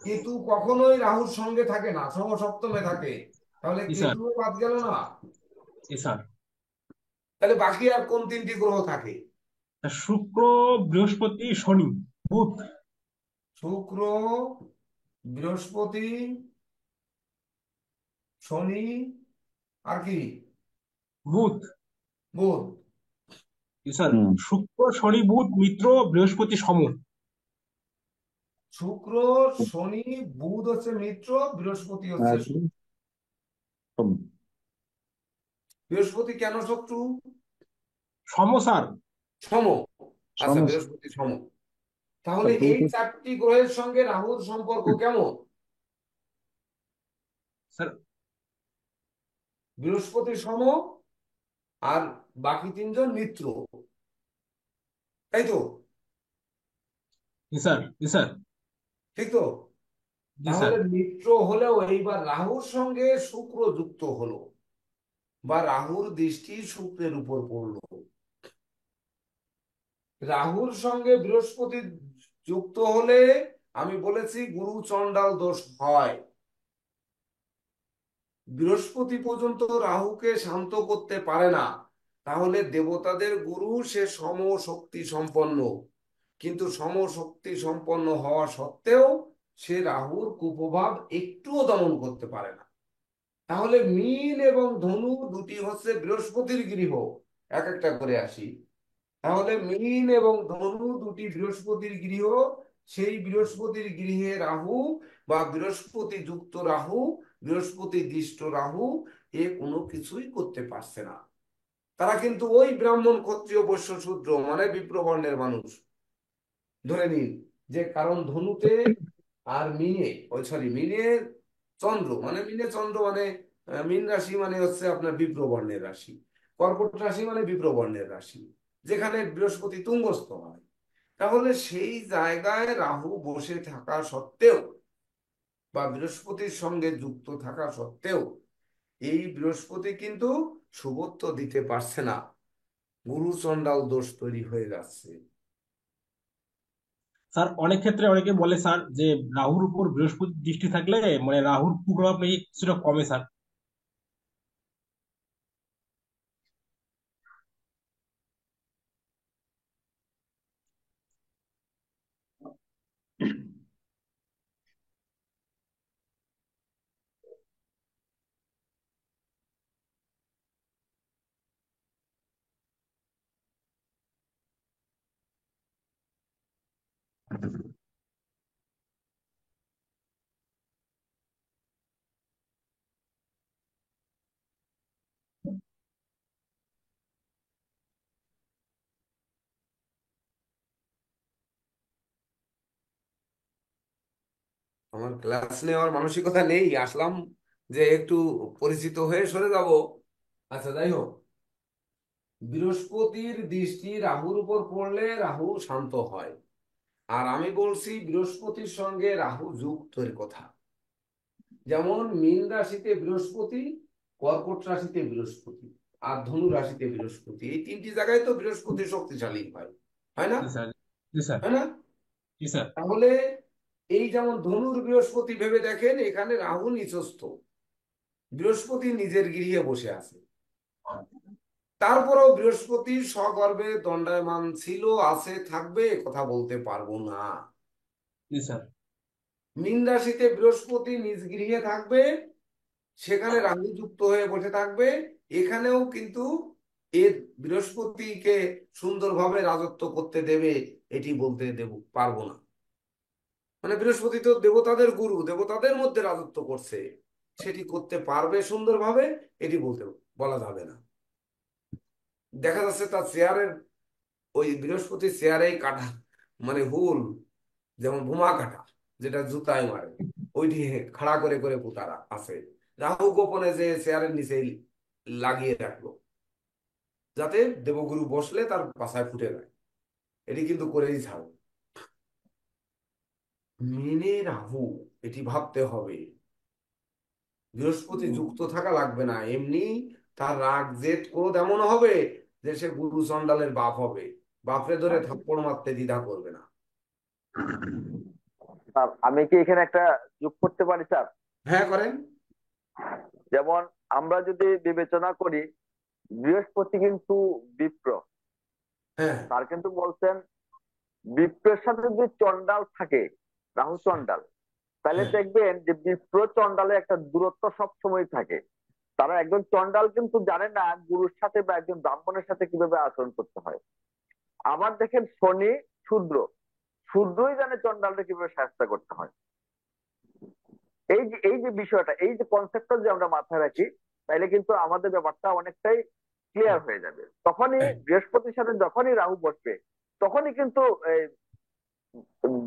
কেতু কখনোই রাহুর সঙ্গে থাকে না, সমসপ্তমে থাকে, তাহলে জি স্যার। কেতুও বাদ গেল না। জি স্যার। তাহলে বাকি আর কোন 3টি গ্রহ থাকে? শুক্র, বৃহস্পতি, শনি, বুধ। শুক্র, বৃহস্পতি, শনি, আর কি? বুধ। বুধ। জি স্যার। হুম শুক্র, শনি, বুধ, মিত্র, বৃহস্পতি, সমর। শুক্র, শনি, বুধ হচ্ছে মিত্র, বৃহস্পতি হচ্ছে আর সব বৃহস্পতি কেন শত্রু? সম স্যার। সম। আচ্ছা, সমস্যা বৃহস্পতি সম। তাহলে এই 4টি গ্রহের সঙ্গে রাহুর সম্পর্ক কেমন? স্যার। বৃহস্পতি সম, আর বাকি 3জন মিত্র, তাই তো? জি স্যার। জি স্যার। ঠিক তো? জি স্যার। তাহলে মিত্র হলেও এইবার রাহুর সঙ্গে শুক্র যুক্ত হলো, বা রাহুর দৃষ্টি শুক্রের উপর পড়লো। রাহুর সঙ্গে বৃহস্পতি যুক্ত হলে আমি বলেছি গুরু চণ্ডাল দোষ হয়। বৃহস্পতি পর্যন্ত রাহুকে শান্ত করতে পারে না, তাহলে দেবতাদের গুরু সে সমশক্তি সম্পন্ন, কিন্তু সমশক্তি সম্পন্ন হওয়া সত্ত্বেও সে রাহুর কুপ্রভাব একটুও দমন করতে পারে না। তাহলে মীন এবং ধনু দুটি হচ্ছে বৃহস্পতির গৃহ, এক একটা করে আসি। তাহলে মীন এবং ধনু দুটি বৃহস্পতির গৃহ, সেই বৃহস্পতির গৃহে রাহু বা বৃহস্পতি যুক্ত রাহু, বৃহস্পতি দৃষ্ট রাহু এ কোনো কিছুই করতে পারছে না। তারা কিন্তু ওই ব্রাহ্মণ ক্ষত্রিয় বৈশ্য শূদ্র মানে বিপ্রবর্ণের মানুষ ধরে নিন, যে কারণ ধনুতে আর মিনে, ওই সরি মিনে চন্দ্র মানে মিনে চন্দ্র মানে মীন রাশি মানে হচ্ছে আপনার বিপ্রবর্ণের রাশি, কর্কট রাশি মানে বিপ্রবর্ণের রাশি, যেখানে বৃহস্পতি তুঙ্গস্থ হয়। তাহলে সেই জায়গায় রাহু বসে থাকা সত্ত্বেও বা বৃহস্পতির সঙ্গে যুক্ত থাকা সত্ত্বেও এই বৃহস্পতি কিন্তু শুভত্ব দিতে পারছে না, গুরু চণ্ডাল দোষ তৈরি হয়ে যাচ্ছে। স্যার অনেক ক্ষেত্রে অনেকে বলে স্যার যে রাহুর উপর বৃহস্পতি দৃষ্টি থাকলে মানে রাহুর কুপ্রভাব নাকি কিছুটা কমে স্যার। আমার ক্লাস নেওয়ার মানসিকতা নেই, আসলাম যে একটু পরিচিত হয়ে সরে যাব। আচ্ছা, যাই হোক, বৃহস্পতির দৃষ্টি রাহুর উপর পড়লে রাহু শান্ত হয়। আর আমি বলছি বৃহস্পতির সঙ্গে রাহু যুক্তের কথা, যেমন মীন রাশিতে বৃহস্পতি, কর্কট রাশিতে বৃহস্পতি, আর ধনু রাশিতে বৃহস্পতি, এই 3টি জায়গায় তো বৃহস্পতি শক্তিশালী হয়, হয় না? জি স্যার। জি স্যার। হয় না? জি স্যার। তাহলে এই যেমন ধনুর বৃহস্পতি ভেবে দেখেন, এখানে রাহু নিচস্থ, বৃহস্পতি নিজের গৃহে বসে আছে, তারপরেও বৃহস্পতি স্বগর্ভে দণ্ডায়মান ছিল, আছে, থাকবে, কথা বলতে পারবো না। জি স্যার। মীন রাশিতে বৃহস্পতি নিজ গৃহে থাকবে, সেখানে রাহু যুক্ত হয়ে বসে থাকবে। এখানেও কিন্তু এ বৃহস্পতিকে সুন্দরভাবে রাজত্ব করতে দেবে এটি বলতে পারবো না। মানে বৃহস্পতি তো দেবতাদের গুরু, দেবতাদের মধ্যে রাজত্ব করছে, সেটি করতে পারবে সুন্দরভাবে এটি বলা যাবে না। দেখা যাচ্ছে তার চেয়ারের ওই বৃহস্পতি চেয়ারেই কাটা, মানে হুল, যেমন বোমা কাটা যেটা জুতায় মারে, ওইটি খাড়া করে করে পুতারা আছে। রাহু গোপনে যে চেয়ারের নিচে লাগিয়ে রাখলো, যাতে দেবগুরু বসলে তার পাছায় ফুটে যায়, এটি কিন্তু করেই ছাড়ো। মিনে রাহু, এটি ভাবতে হবে। বৃহস্পতি যুক্ত থাকা লাগবে না, এমনি তার রাগ জেদ ক্রোধ এমন হবে যে সে গুরু চণ্ডালের বাপ হবে, বাপরে ধরে থাপ্পড় মারতে দ্বিধা করবে না। স্যার আমি কি এখানে একটা যোগ করতে পারি স্যার? হ্যাঁ, করেন। যেমন আমরা যদি বিবেচনা করি, বৃহস্পতি কিন্তু বিপ্র, হ্যাঁ, তার কিন্তু বলছেন বিপ্রের সাথে যদি চন্ডাল থাকে, রাহু চন্ডাল, তাহলে হ্যাঁ, দেখবেন যে বিপ্র চন্ডালে একটা দূরত্ব সবসময় থাকে। তারা একজন চন্ডাল কিন্তু জানে না গুরুর সাথে বা একজন ব্রাহ্মণের সাথে কিভাবে আচরণ করতে হয়। আবার দেখেন শনি শূদ্র, শূদ্রই জানে চন্ডালকে কিভাবে শাস্তি করতে হয়। এই যে বিষয়টা, এই যে কনসেপ্টটা যদি আমরা মাথায় রাখি, তাহলে কিন্তু আমাদের ব্যাপারটা অনেকটাই ক্লিয়ার হয়ে যাবে। তখনই হ্যাঁ, বৃহস্পতির সাথে যখনই রাহু বসবে, তখনই কিন্তু এই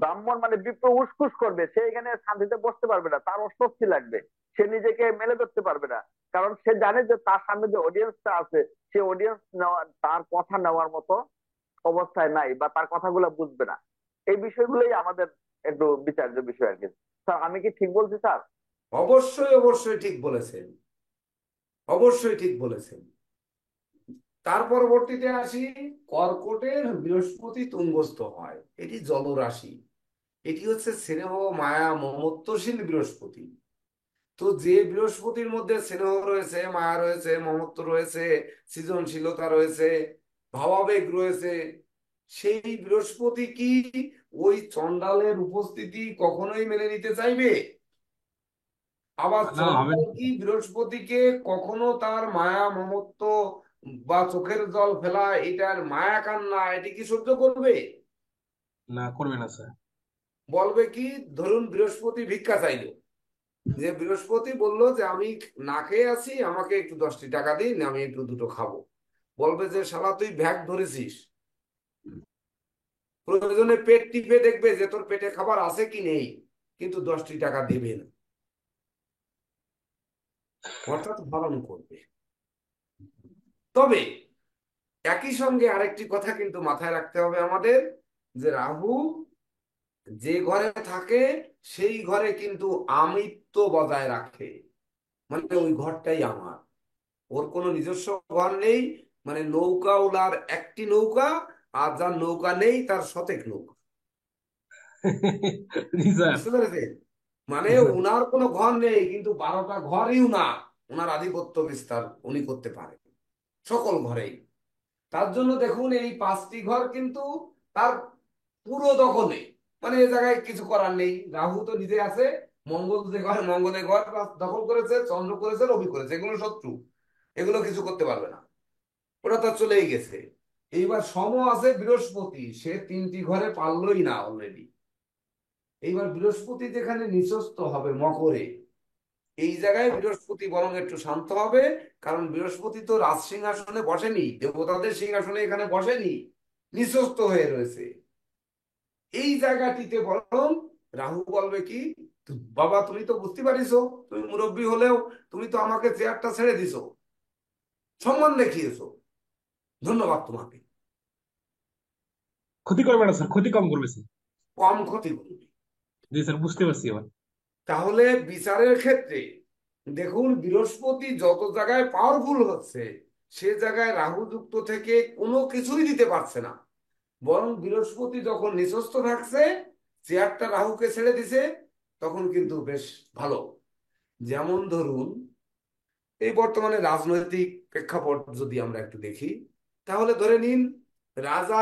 ব্রাহ্মণ মানে বিপ্র উসখুস করবে, সে এখানে শান্তিতে বসতে পারবে না, তার অস্বস্তি লাগবে, সে নিজেকে মেলে ধরতে পারবে না। কারণ সে জানে যে তার সামনে যে অডিয়েন্সটা আছে, সে অডিয়েন্স নেওয়া, তার কথা নেওয়ার মতো অবস্থায় নাই, বা তার কথাগুলো বুঝবে না। এই বিষয়গুলোই আমাদের একটু বিচার্য বিষয় আর কি। স্যার আমি কি ঠিক বলছি স্যার? অবশ্যই অবশ্যই ঠিক বলেছেন, অবশ্যই ঠিক বলেছেন। তার পরবর্তীতে আসি, কর্কটের বৃহস্পতি তুঙ্গস্থ হয়, এটি জলরাশি, এটি হচ্ছে স্নেহ মায়া মমত্বশীল বৃহস্পতি। তো যে বৃহস্পতির মধ্যে স্নেহ রয়েছে, মায়া রয়েছে, মমত্ব রয়েছে, সৃজনশীলতা রয়েছে, ভাবাবেগ রয়েছে, সেই বৃহস্পতি কি ওই চন্ডালের উপস্থিতি কখনোই মেনে নিতে চাইবে? আবার না, হবে চন্ডাল না। কি বৃহস্পতিকে কখনো তার মায়া মমত্ব বা চোখের জল ফেলা, এটার মায়া কান্না, এটি কি সহ্য করবে? না, করবে না স্যার। বলবে কি, ধরুন বৃহস্পতি ভিক্ষা চাইলো, যে বৃহস্পতি বলল যে আমি না খেয়ে আছি, আমাকে একটু 10টি টাকা দিন, আমি একটু দুটো খাবো। বলবে যে শালা তুই ভ্যাগ ধরেছিস, প্রয়োজনে পেট টিপে দেখবে যে তোর পেটে খাবার আছে কি নেই, কিন্তু 10টি টাকা দেবে না, অর্থাৎ পালন করবে। তবে একই সঙ্গে আরেকটি কথা কিন্তু মাথায় রাখতে হবে আমাদের, যে রাহু যে ঘরে থাকে সেই ঘরে কিন্তু আমিত্ব বজায় রাখে, মানে ওই ঘরটাই আমার, ওর কোনো নিজস্ব ঘর নেই। মানে নৌকা ওলার একটি নৌকা, আর যার নৌকা নেই তার শতেক নৌকা। জি স্যার। বুঝতে পেরেছেন? মানে জি স্যার। উনার কোনো ঘর নেই, কিন্তু 12টা ঘরই উনার, ওনার আধিপত্য বিস্তার উনি করতে পারেন সকল ঘরেই। তার জন্য দেখুন এই 5টি ঘর কিন্তু তার পুরো দখলে, মানে এ জায়গায় কিছু করার নেই। রাহু তো নিজে আছে, মঙ্গল যে ঘর, মঙ্গলের ঘর দখল করেছে, চন্দ্র করেছে, রবি করেছে, এগুলো শত্রু, এগুলো কিছু করতে পারবে না, ওরা তো চলেই গেছে। এইবার সম আছে বৃহস্পতি, সে 3টি ঘরে পারলই না অলরেডি। এইবার বৃহস্পতি যেখানে নিচস্থ হবে মকরে, এই জায়গায় বৃহস্পতি বরং একটু শান্ত হবে, কারণ বৃহস্পতি তো রাজ সিংহাসনে বসেনি, দেবতাদের সিংহাসনে এখানে বসেনি, নিচস্থ হয়ে রয়েছে। এই জায়গাটিতে বরং রাহু বলবে কি, বাবা তুমি তো বুঝতে পারিছো, তুমি মুরব্বী হলেও তুমি তো আমাকে চেয়ারটা ছেড়ে দিছো, সম্মান দেখিয়েছো, ধন্যবাদ তোমাকে, ক্ষতি করবে না স্যার, ক্ষতি কম করবে স্যার। কম ক্ষতি করবে। জি স্যার, বুঝতে পারছি এবার। তাহলে বিচারের ক্ষেত্রে দেখুন, বৃহস্পতি যত জায়গায় পাওয়ারফুল হচ্ছে, সে জায়গায় রাহু যুক্ত থেকে কোনো কিছুই দিতে পারছে না। বরং বৃহস্পতি যখন নিচস্থ থাকছে, চেয়ারটা রাহুকে ছেড়ে দিছে, তখন কিন্তু বেশ ভালো। যেমন ধরুন, এই বর্তমানে রাজনৈতিক প্রেক্ষাপট যদি আমরা একটু দেখি, তাহলে ধরে নিন রাজা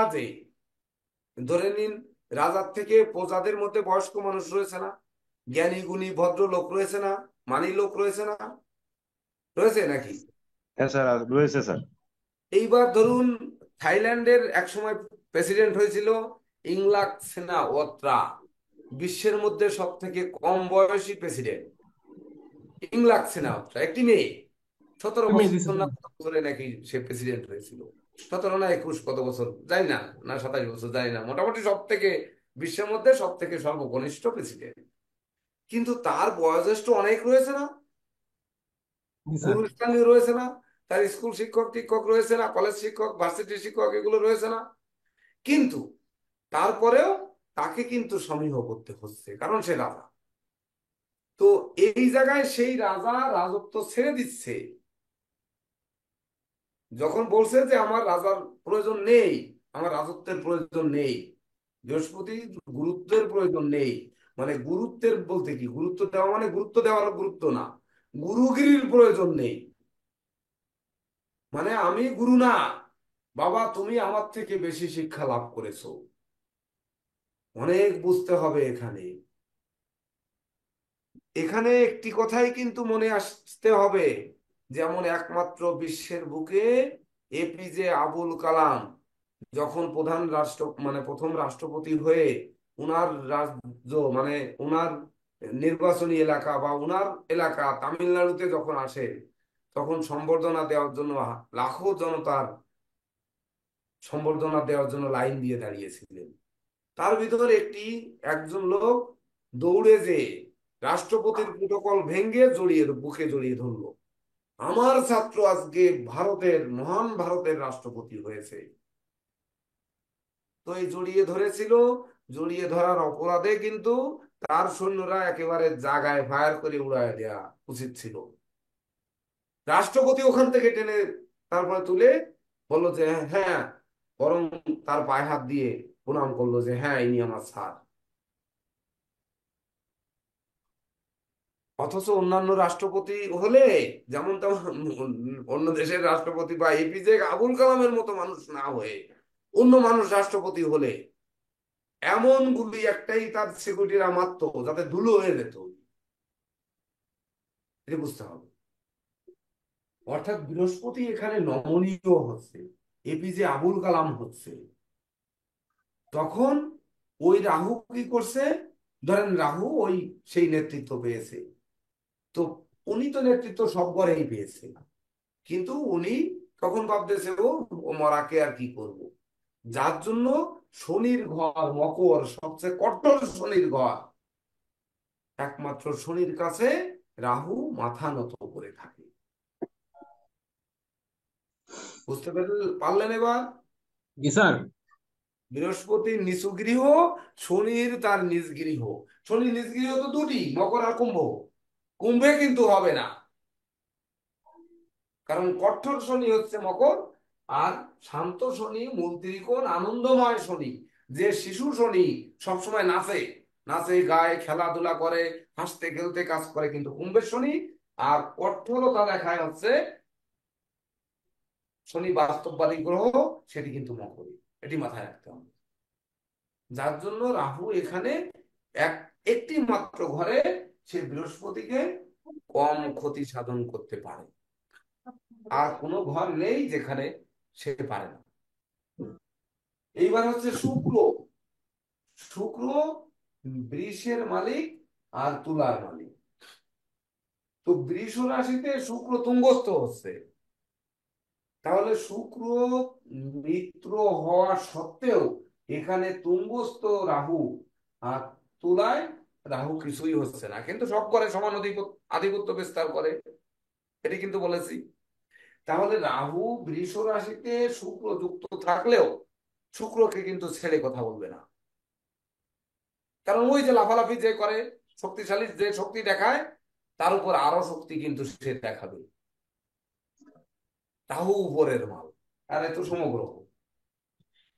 ধরে নিন রাজার থেকে প্রজাদের মধ্যে বয়স্ক মানুষ রয়েছে না, জ্ঞানী গুণী ভদ্র লোক রয়েছে না, মানি লোক রয়েছে না, রয়েছে নাকি? হ্যাঁ স্যার, রয়েছে স্যার। এইবার ধরুন থাইল্যান্ডের একসময় প্রেসিডেন্ট হয়েছিল ইংলাক সেনাওয়াত্রা, বিশ্বের মধ্যে সব থেকে কম বয়সী প্রেসিডেন্ট ইংলাক সেনাওয়াত্রা, একটি মেয়ে। 17 মেয়ে দিছে বছর না স্যার। কত বছরে নাকি সে প্রেসিডেন্ট হয়েছিল, 17 না 21, কত বছর জানি না, না 27 বছর জানি না, মোটামুটি সব থেকে বিশ্বের মধ্যে সব থেকে সর্বকনিষ্ঠ প্রেসিডেন্ট। কিন্তু তার বয়োজ্যেষ্ঠ অনেক রয়েছে না, জি স্যার। গুরুস্থানীয় রয়েছে না, তার স্কুল শিক্ষক টিক্ষক রয়েছে না, কলেজ শিক্ষক ভার্সিটি শিক্ষক এগুলো রয়েছে না। কিন্তু তারপরেও তাকে কিন্তু সমীহ করতে হচ্ছে, কারণ সে রাজা। তো এই জায়গায় সেই রাজা রাজত্ব ছেড়ে দিচ্ছে, যখন বলছে যে আমার রাজার প্রয়োজন নেই, আমার রাজত্বের প্রয়োজন নেই, বৃহস্পতি গুরুত্বের প্রয়োজন নেই। মানে গুরুত্বের বলতে কি, গুরুত্ব দেওয়া মানে গুরুত্ব দেওয়ার গুরুত্ব না, গুরুগিরির প্রয়োজন নেই। মানে আমি গুরু না, বাবা তুমি আমার থেকে বেশি শিক্ষা লাভ করেছো। অনেক বুঝতে হবে এখানে। এখানে একটি কথাই কিন্তু মনে আসতে হবে, যেমন একমাত্র বিশ্বের বুকে এপিজে আবুল কালাম যখন প্রধান রাষ্ট্র মানে প্রথম রাষ্ট্রপতি হয়ে উনার রাজ্য মানে উনার নির্বাচনী এলাকা বা উনার এলাকা তামিলনাড়ুতে যখন আসে, তখন সম্বর্ধনা দেওয়ার জন্য লাখো জনতার সম্বর্ধনা দেওয়ার জন্য লাইন দিয়ে দাঁড়িয়েছিলেন। তার ভিতরে একজন লোক দৌড়ে যে রাষ্ট্রপতির প্রোটোকল ভেঙে বুকে জড়িয়ে ধরলো, আমার ছাত্র আজকে ভারতের মহান ভারতের রাষ্ট্রপতি হয়েছে। তো এই জড়িয়ে ধরেছিল, জড়িয়ে ধরার অপরাধে কিন্তু তার সৈন্যরা একেবারে জাগায় ফায়ার করে উড়ায় দেওয়া উচিত ছিল। রাষ্ট্রপতি ওখান থেকে টেনে তারপরে তুলে বললো যে হ্যাঁ, বরং তার পায়ে হাত দিয়ে প্রণাম করলো যে হ্যাঁ ইনি আমার স্যার। অথচ অন্যান্য রাষ্ট্রপতি হলে, যেমন তেমন অন্য দেশের রাষ্ট্রপতি বা এপিজে আবুল কালামের মতো মানুষ না হয়ে অন্য মানুষ রাষ্ট্রপতি হলে এমন গুলি একটাই তার সিকিউরিটিরা মারতো যাতে ধুলো হয়ে যেত। এটা বুঝতে হবে। অর্থাৎ বৃহস্পতি এখানে নমনীয় হচ্ছে, এপিজে আবুল কালাম হচ্ছে। তখন ওই রাহু কি করছে, ধরেন রাহু ওই সেই নেতৃত্ব পেয়েছে, তো উনি তো নেতৃত্ব সব ঘরেই পেয়েছে, কিন্তু উনি তখন ভাবতেছে ও মরাকে আর কি করব, যার জন্য শনির ঘর মকর, সবচেয়ে কঠোর শনির ঘর, একমাত্র শনির কাছে রাহু মাথা নত করে থাকে। বুঝতে পারলেন এবার? জি স্যার। বৃহস্পতির নিচু গৃহ, শনির তার নিজ গৃহ। শনির নিজ গৃহ তো দুটি, মকর আর কুম্ভ। কুম্ভে কিন্তু হবে না, কারণ কঠোর শনি হচ্ছে মকর, আর শান্ত শনি মূল ত্রিকোণ আনন্দময় শনি, যে শিশু শনি সবসময় নাচে নাচে গায়ে খেলাধুলা করে, হাসতে খেলতে কাজ করে, কিন্তু কুম্ভের শনি আর কঠোরতা দেখায় হচ্ছে শনি বাস্তববাদী গ্রহ, সেটি কিন্তু মকরই। এটি মাথায় রাখতে হবে। যার জন্য রাহু এখানে একটি মাত্র ঘরে সে বৃহস্পতিকে কম ক্ষতি সাধন করতে পারে, আর কোনো ঘর নেই যেখানে সে পারে না। এইবার হচ্ছে শুক্র। শুক্র বৃষের মালিক আর তুলার মালিক। তো বৃষ রাশিতে শুক্র তুঙ্গস্থ হচ্ছে, তাহলে শুক্র মিত্র হওয়া সত্ত্বেও এখানে তুঙ্গস্থ রাহু, আর তুলায় রাহু কিছুই হচ্ছে না, কিন্তু সব করে সমান আধিপত্য বিস্তার করে, এটি কিন্তু বলেছি। তাহলে রাহু বৃষ রাশিতে শুক্র যুক্ত থাকলেও শুক্রকে কিন্তু ছেড়ে কথা বলবে না, কারণ ওই যে লাফালাফি যে করে, শক্তিশালী যে শক্তি দেখায়, তার উপর আরো শক্তি কিন্তু সে দেখাবে। রাহু উপরের মাল, আর এত সমগ্র।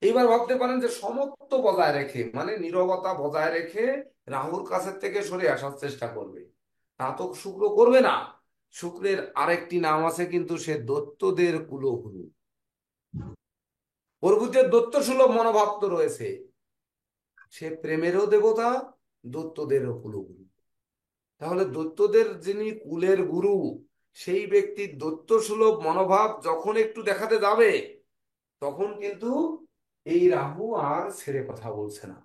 এইবার ভাবতে পারেন যে সমত্ব বজায় রেখে মানে নীরবতা বজায় রেখে রাহুর কাছের থেকে সরে আসার চেষ্টা করবে, তা তো শুক্র করবে না। শুক্রের আরেকটি নাম আছে, কিন্তু সে দৈত্যদের কুলগুরু। প্রভৃতির দৈত্য সুলভ মনোভাব তো রয়েছে, সে প্রেমেরও দেবতা, দৈত্যদেরও কুলগুরু। তাহলে দৈত্যদের যিনি কুলের গুরু, সেই ব্যক্তির দৈত্য সুলভ মনোভাব যখন একটু দেখাতে যাবে, তখন কিন্তু এই রাহু আর ছেড়ে কথা বলছে না।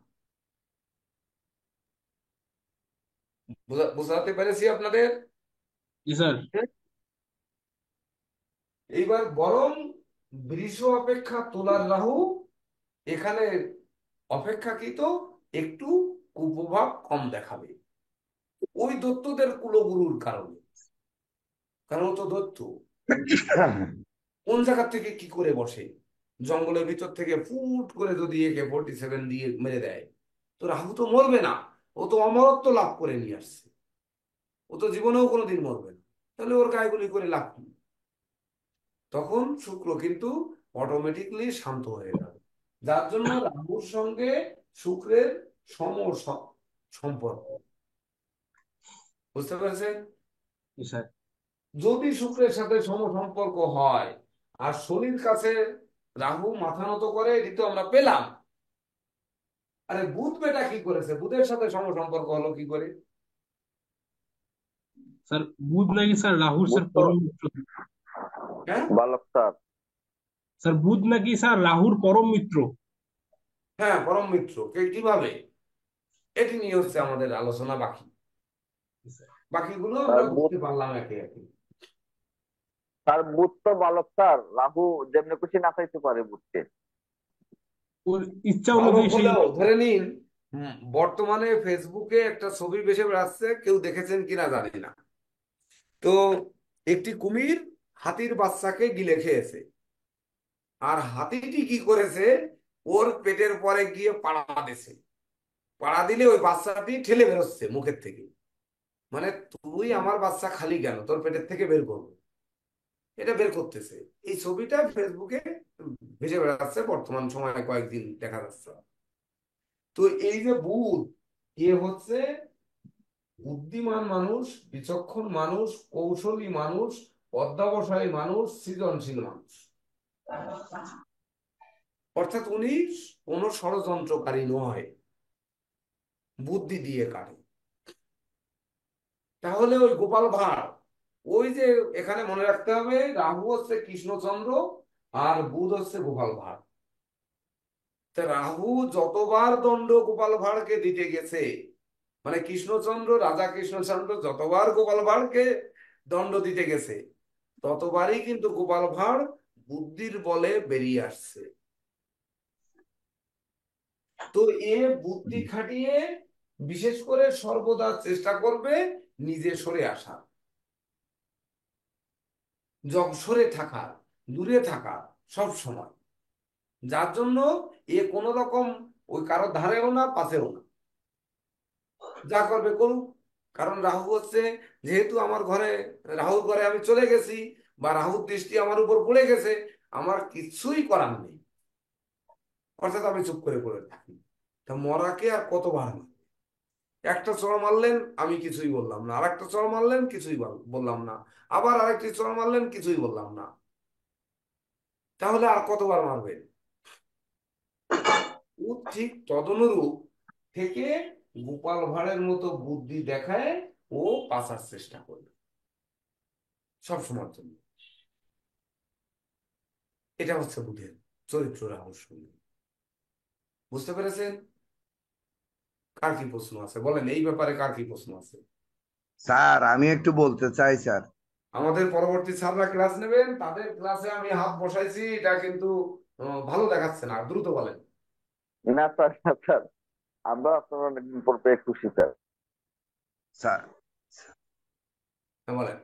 বুঝাতে পেরেছি আপনাদের? জি স্যার। এইবার বরং বৃষ অপেক্ষা তুলার রাহু এখানে অপেক্ষাকৃত একটু কুপ্রভাব কম দেখাবে, ওই দৈত্যদের কুলগুরুর কারণে। কারণ ও তো দৈত্য, কোন জায়গা থেকে কি করে বসে, জঙ্গলের ভিতর থেকে ফুট করে যদি AK-47 দিয়ে মেরে দেয়, তো রাহু তো মরবে না, ও তো অমরত্ব লাভ করে নিয়ে আসছে, ও তো জীবনেও কোনোদিন মরবে না, তাহলে ওর গায়ে করে লাভ কি? তখন শুক্র কিন্তু অটোমেটিকলি শান্ত হয়ে যাবে, যার জন্য রাহুর সঙ্গে শুক্রের সম সম্পর্ক। বুঝতে পেরেছেন? জি স্যার। যদি শুক্রের সাথে সম সম্পর্ক হয় আর শনির কাছে রাহু মাথা নত করে, এটি তো আমরা পেলাম। আরে বুধ বেটা কি করেছে, বুধের সাথে সম সম্পর্ক হলো কি করে? স্যার বুধ নাকি স্যার রাহুর বুধ স্যার তো পরম মিত্র। হ্যাঁ, বালক স্যার। স্যার বুধ নাকি স্যার রাহুর পরম মিত্র। হ্যাঁ, পরম মিত্র। কিভাবে? এটি নিয়ে হচ্ছে আমাদের আলোচনা বাকি, বাকিগুলো স্যার আমরা বুধ বুঝতে পারলাম একে একে। স্যার বুধ তো বালক স্যার, রাহু যেমনি খুশি নাচাইতে পারে বুধকে। ওর ইচ্ছা বালক অনুযায়ী সেই। হলেও ধরে নিন, বর্তমানে ফেসবুকে একটা ছবি ভেসে বেড়াচ্ছে, কেউ দেখেছেন কিনা জানি না। তো একটি কুমির হাতির বাচ্চাকে গিলে খেয়েছে, আর হাতিটি কি করেছে, ওর পেটের পরে গিয়ে পাড়া দিছে। পাড়া দিলে ওই বাচ্চাটি ঠেলে বেরোচ্ছে মুখের থেকে, মানে তুই আমার বাচ্চা খালি কেন, তোর পেটের থেকে বের করবো, এটা বের করতেছে। এই ছবিটা ফেসবুকে ভেসে বেড়াচ্ছে বর্তমান সময়ে, কয়েকদিন দেখা যাচ্ছে। তো এই যে বুধ, এ হচ্ছে বুদ্ধিমান মানুষ, বিচক্ষণ মানুষ, কৌশলী মানুষ, অধ্যবসায়ী মানুষ, সৃজনশীল মানুষ। অর্থাৎ উনি কোনো ষড়যন্ত্রকারী নয়, বুদ্ধি দিয়ে কাটে। তাহলে ওই গোপাল ভাঁড়, ওই যে এখানে মনে রাখতে হবে, রাহু হচ্ছে কৃষ্ণচন্দ্র আর বুধ হচ্ছে গোপাল ভাঁড়। তা রাহু যতবার দণ্ড গোপাল ভাঁড়কে দিতে গেছে, মানে কৃষ্ণচন্দ্র, রাজা কৃষ্ণচন্দ্র যতবার গোপাল ভাঁড়কে দণ্ড দিতে গেছে, ততবারই কিন্তু গোপাল ভাঁড় বুদ্ধির বলে বেরিয়ে আসছে। তো এ বুদ্ধি খাটিয়ে বিশেষ করে সর্বদা চেষ্টা করবে নিজে সরে আসা, সরে থাকা, দূরে থাকা সব সময়। যার জন্য এ কোনো রকম ওই কারো ধারেও না, পাশেও না, যা করবে করুক। কারণ রাহু হচ্ছে, যেহেতু আমার ঘরে, রাহুর ঘরে আমি চলে গেছি, বা রাহুর দৃষ্টি আমার উপর পড়ে গেছে, আমার কিছুই করার নেই, অর্থাৎ আমি চুপ করে পড়ে থাকি। তা মরাকে আর কতবার মারবে? একটা চড় মারলেন, আমি কিছুই বললাম না, আর একটা চড় মারলেন, কিছুই বললাম না, আবার আরেকটি চড় মারলেন, কিছুই বললাম না, তাহলে আর কতবার মারবেন? ও ঠিক তদনুরূপ থেকে গোপাল ভাঁড়ের মতো বুদ্ধি দেখায় ও বাঁচার চেষ্টা করবে সবসময়ের জন্য। এটা হচ্ছে বুধের চরিত্র রহস্য। বুঝতে পেরেছেন? কার কি প্রশ্ন আছে বলেন, এই ব্যাপারে কার কি প্রশ্ন আছে? স্যার আমি একটু বলতে চাই স্যার। আমাদের পরবর্তী স্যাররা ক্লাস নেবেন, তাদের ক্লাসে আমি হাত বসাইছি, এটা কিন্তু ভালো দেখাচ্ছে না, দ্রুত বলেন। না স্যার, না স্যার, আমরা আপনার অনেকদিন পর পেয়ে খুশি স্যার। স্যার হ্যাঁ, বলেন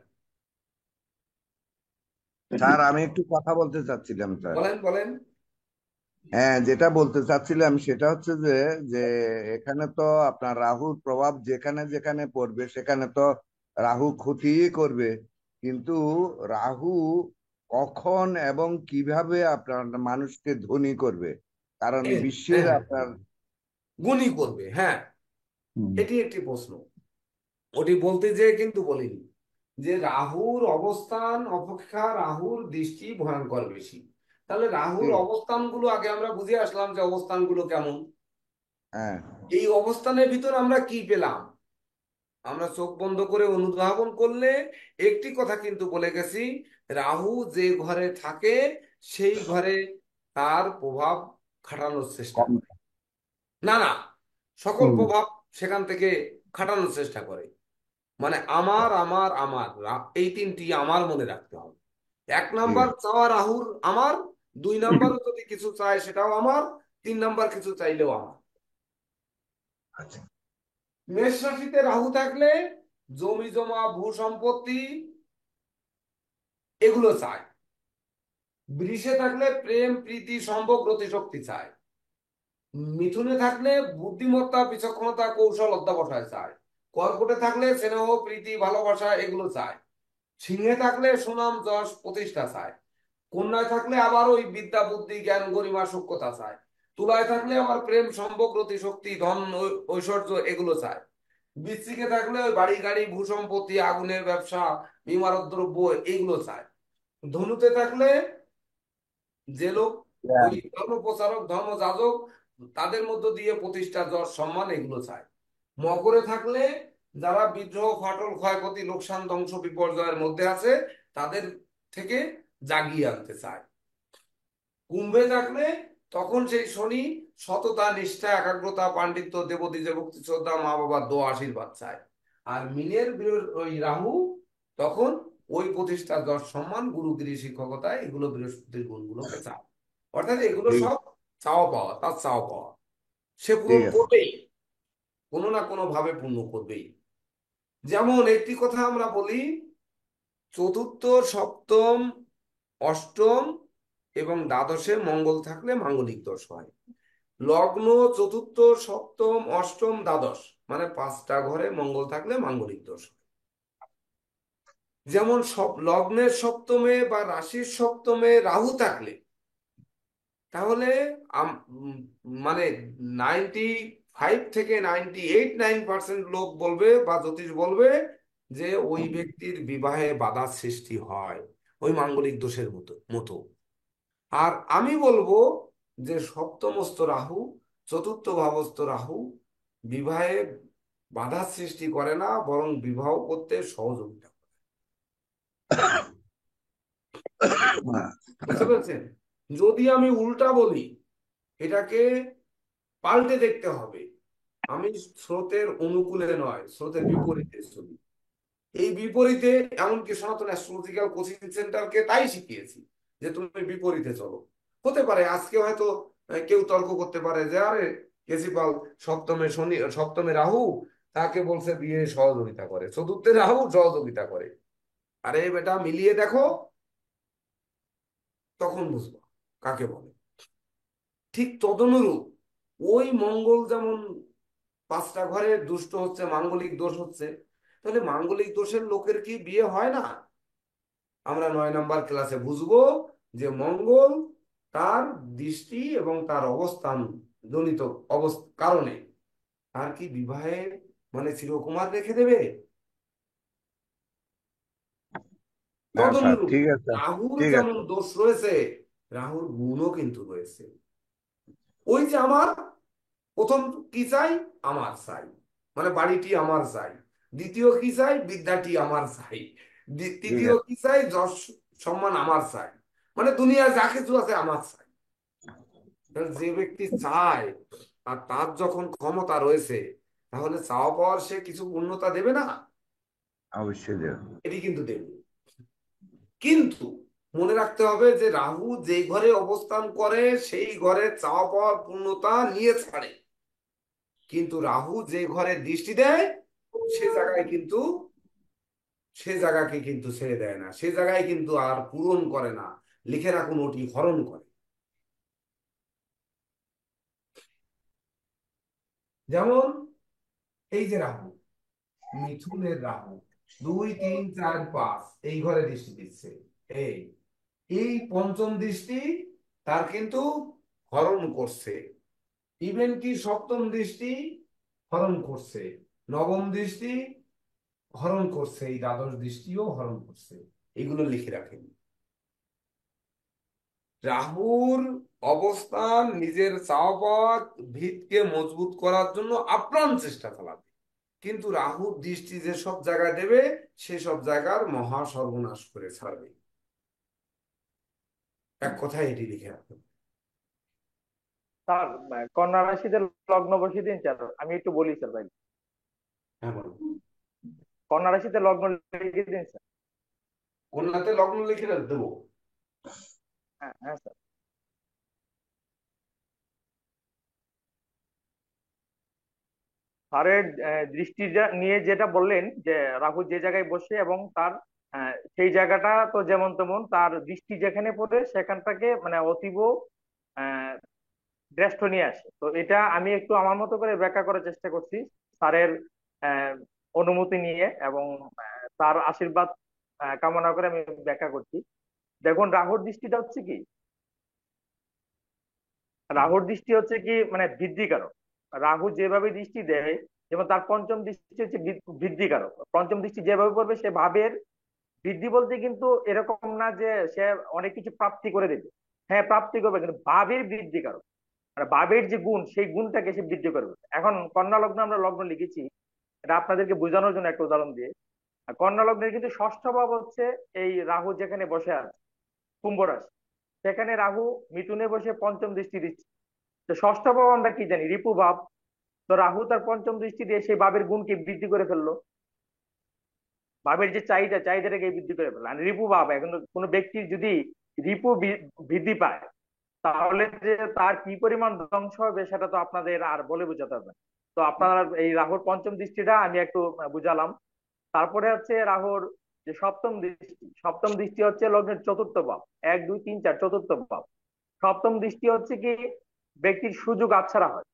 স্যার আমি একটু কথা বলতে চাচ্ছিলাম স্যার। বলেন বলেন। হ্যাঁ, যেটা বলতে চাচ্ছিলাম সেটা হচ্ছে যে যে এখানে তো আপনার রাহুর প্রভাব যেখানে যেখানে পড়বে সেখানে তো রাহু ক্ষতিই করবে, কিন্তু রাহু কখন এবং কিভাবে আপনার মানুষকে ধনী করবে, কারণ বিশ্বের হ্যাঁ, আপনার গুণী করবে, হ্যাঁ, এটি একটি প্রশ্ন। ওটি বলতে যেয়ে কিন্তু বলিনি যে রাহুর অবস্থান অপেক্ষা রাহুর দৃষ্টি ভয়ঙ্কর বেশি। তাহলে রাহুর অবস্থানগুলো আগে আমরা বুঝে আসলাম যে অবস্থানগুলো কেমন। হ্যাঁ এই অবস্থানের ভিতর আমরা কি পেলাম? আমরা চোখ বন্ধ করে অনুধাবন করলে একটি কথা কিন্তু বলে গেছি, রাহু যে ঘরে থাকে সেই ঘরে তার প্রভাব খাটানোর চেষ্টা কম। করে। না না, সকল হুম। প্রভাব সেখান থেকে খাটানোর চেষ্টা করে। মানে আমার আমার আমার এই তিনটি আমার মনে রাখতে হবে। এক ঠিক নাম্বার আছে। চাওয়া রাহুর আমার, দুই নাম্বারও যদি কিছু চায় সেটাও আমার, তিন নাম্বার কিছু চাইলেও আমার। আচ্ছা। মেষ রাশিতে রাহু থাকলে জমি জমা ভূ সম্পত্তি এগুলো চায়। বৃষে থাকলে প্রেম প্রীতি সম্ভোগ গতিশক্তি চায়। মিথুনে থাকলে বুদ্ধিমত্তা বিচক্ষণতা কৌশল অধ্যবসায় চায়। কর্কটে থাকলে স্নেহ প্রীতি ভালোবাসা এগুলো চায়। সিংহে থাকলে সুনাম যশ প্রতিষ্ঠা চায়। কন্যায় থাকলে আবার ওই বিদ্যা বুদ্ধি জ্ঞান গরিমা সূক্ষ্মতা চায়। তুলায় থাকলে আবার প্রেম সম্ভোগ রতি শক্তি ধন ঐশ্বর্য এগুলো চায়। বৃশ্চিকে থাকলে ওই বাড়ি গাড়ি ভূ সম্পত্তি আগুনের ব্যবসা ইমারত দ্রব্য এগুলো চায়। ধনুতে থাকলে যে লোক ওই ধর্ম প্রচারক ধর্ম যাজক তাদের মধ্য দিয়ে প্রতিষ্ঠা যশ সম্মান এগুলো চায়। মকরে থাকলে যারা বিদ্রোহ ফাটল ক্ষয়ক্ষতি লোকসান ধ্বংস বিপর্যয়ের মধ্যে আছে তাদের থেকে জাগিয়ে আনতে চায়। কুম্ভে থাকলে তখন সেই শনি সততা নিষ্ঠা একাগ্রতা পাণ্ডিত্য দেবদ্বীজের ভক্তি শ্রদ্ধা মা বাবার দোয়া আশীর্বাদ চায়। আর মিনের ওই রাহু তখন ওই প্রতিষ্ঠা যশ সম্মান গুরুগিরি শিক্ষকতা এগুলো বৃহস্পতির গুণগুলোকে চায়। অর্থাৎ এগুলো ঠিক সব চাওয়া পাওয়া, তার চাওয়া পাওয়া সে ঠিক পূরণ আছে। করবেই, কোনো না কোনো ভাবে পূর্ণ করবেই। যেমন একটি কথা আমরা বলি, চতুর্থ সপ্তম অষ্টম এবং দ্বাদশে মঙ্গল থাকলে মাঙ্গলিক দোষ হয়। লগ্ন চতুর্থ সপ্তম অষ্টম দ্বাদশ মানে পাঁচটা ঘরে মঙ্গল থাকলে মাঙ্গলিক দোষ হয়। যেমন সব লগ্নের সপ্তমে বা রাশির সপ্তমে রাহু থাকলে তাহলে মানে 95 থেকে 98 9% লোক বলবে বা জ্যোতিষ বলবে যে ওই ব্যক্তির বিবাহে বাধা সৃষ্টি হয় ওই মাঙ্গলিক দোষের মতো মতো। আর আমি বলবো যে সপ্তমস্থ রাহু চতুর্থ ভাবস্থ রাহু বিবাহে বাধা সৃষ্টি করে না, বরং বিবাহ করতে সহযোগিতা করে। বুঝতে পেরেছেন? যদি আমি উল্টা বলি, এটাকে পাল্টে দেখতে হবে। আমি স্রোতের অনুকূলে নয়, স্রোতের বিপরীতে চলি। এই বিপরীতে এমনকি সনাতন অ্যাস্ট্রোলজিক্যাল কোচিং সেন্টারকে তাই শিখিয়েছি যে তুমি বিপরীতে চলো। হতে পারে আজকে হয়তো কেউ তর্ক করতে পারে যে আরে কেসিপাল সপ্তমে শনি সপ্তমে রাহু তাকে বলছে বিয়ে সহযোগিতা করে, চতুর্থে রাহু সহযোগিতা করে। আরে বেটা মিলিয়ে দেখো, তখন বুঝবো কাকে বলে। ঠিক তদনুরূপ ওই মঙ্গল যেমন পাঁচটা ঘরে দুষ্ট হচ্ছে মাঙ্গলিক দোষ হচ্ছে, তাহলে মাঙ্গলিক দোষের লোকের কি বিয়ে হয় না? আমরা 9 নম্বর ক্লাসে বুঝবো যে মঙ্গল তার দৃষ্টি এবং তার অবস্থান জনিত কারণে তার কি বিবাহে মানে চিরকুমার রেখে দেবে। হ্যাঁ স্যার, তদনুরূপ ঠিক আছে। রাহুর ঠিক যেমন আছে। দোষ রয়েছে, রাহুর গুণও কিন্তু রয়েছে। ওই যে আমার প্রথম কি চাই, আমার চাই মানে বাড়িটি আমার চাই। দ্বিতীয় কি চাই, বিদ্যাটি আমার চাই। ঠিক তৃতীয় আছে। কি চাই, যশ সম্মান আমার চাই। মানে দুনিয়ায় যা কিছু আছে আমার চাই। তাহলে যে ব্যক্তি চায় আর তার যখন ক্ষমতা রয়েছে তাহলে চাওয়া পাওয়ার সে কিছু পূর্ণতা দেবে না? অবশ্যই দেব। এটি কিন্তু দেবে। কিন্তু মনে রাখতে হবে যে রাহু যেই ঘরে অবস্থান করে সেই ঘরে চাওয়া পাওয়ার পূর্ণতা নিয়ে ছাড়ে, কিন্তু রাহু যে ঘরে দৃষ্টি দেয় সে জায়গায় কিন্তু সে জায়গাকে কিন্তু ছেড়ে দেয় না, সে জায়গায় কিন্তু আর পূরণ করে না, লিখে রাখুন ওটি হরণ করে। যেমন এই যে রাহু, মিথুনের রাহু 2 3 4 5 এই ঘরে দৃষ্টি দিচ্ছে। এই এই পঞ্চম দৃষ্টি তার কিন্তু হরণ করছে। ইভেন কি সপ্তম দৃষ্টি হরণ করছে, নবম দৃষ্টি হরণ করছে, এই দ্বাদশ দৃষ্টিও হরণ করছে। এগুলো লিখে রাখেন। রাহুর অবস্থান নিজের চাওয়া পাওয়া ভিতকে মজবুত করার জন্য আপ্রাণ চেষ্টা চালাবে। কিন্তু রাহুর দৃষ্টি যেসব জায়গায় দেবে সেসব জায়গার মহা সর্বনাশ করে ছাড়বে। এক কথায় এটি লিখে রাখতে হবে। স্যার কন্যা রাশিতে লগ্ন বসিয়ে দিন স্যার, আমি একটু বলি স্যার ভাই। হ্যাঁ বলুন। কন্যা রাশিতে লগ্ন লিখে দিন স্যার। কন্যাতে লগ্ন লিখে দেবো? হ্যাঁ হ্যাঁ স্যার। স্যারের দৃষ্টি নিয়ে যেটা বললেন যে রাহু যে জায়গায় বসে এবং তার সেই জায়গাটা তো যেমন তেমন, তার দৃষ্টি যেখানে পড়ে সেখানটাকে মানে অতীব আহ শ্রেষ্ঠ নিয়ে আসে। তো এটা আমি একটু আমার মতো করে ব্যাখ্যা করার চেষ্টা করছি স্যারের আহ, অনুমতি নিয়ে এবং তার আশীর্বাদ কামনা করে আমি ব্যাখ্যা করছি। দেখুন রাহুর দৃষ্টিটা হচ্ছে কি, রাহুর দৃষ্টি হচ্ছে কি মানে বৃদ্ধিকারক। রাহু যেভাবে দৃষ্টি দেয়, যেমন তার পঞ্চম দৃষ্টি হচ্ছে বৃদ্ধিকারক। পঞ্চম দৃষ্টি যেভাবে পড়বে সে ভাবের বৃদ্ধি বলতে কিন্তু এরকম না যে সে অনেক কিছু প্রাপ্তি করে দেবে, হ্যাঁ প্রাপ্তি করবে, কিন্তু ভাবের বৃদ্ধিকারক। মানে ভাবের যে গুণ সেই গুণটাকে সে বৃদ্ধি করবে। এখন কন্যা লগ্ন আমরা লগ্ন লিখেছি, এটা আপনাদেরকে বোঝানোর জন্য একটা উদাহরণ দিয়ে। আর কন্যা লগ্নের কিন্তু ষষ্ঠ ভাব হচ্ছে এই রাহু যেখানে বসে আছে কুম্ভ রাশি, সেখানে রাহু মিথুনে বসে পঞ্চম দৃষ্টি দিচ্ছে। তো ষষ্ঠ ভাব আমরা কি জানি, রিপু ভাব। তো রাহু তার পঞ্চম দৃষ্টি দিয়ে সেই ভাবের গুণকে বৃদ্ধি করে ফেললো, ভাবের যে চাহিদাটাকে বৃদ্ধি করে ফেললো। আর রিপু ভাব, এখন কোনো ব্যক্তির যদি রিপু বৃদ্ধি পায় তাহলে যে তার কি পরিমাণ ধ্বংস হবে সেটা তো আপনাদের আর বলে বোঝাতে হবে না। তো আপনারা এই রাহুর পঞ্চম দৃষ্টিটা আমি একটু বুঝালাম। তারপরে হচ্ছে রাহুর যে সপ্তম দৃষ্টি, সপ্তম দৃষ্টি হচ্ছে লগ্নের চতুর্থ ভাব, 1 2 3 4 চতুর্থ ভাব। সপ্তম দৃষ্টি হচ্ছে কি ব্যক্তির সুযোগ আচ্ছাড়া হয়,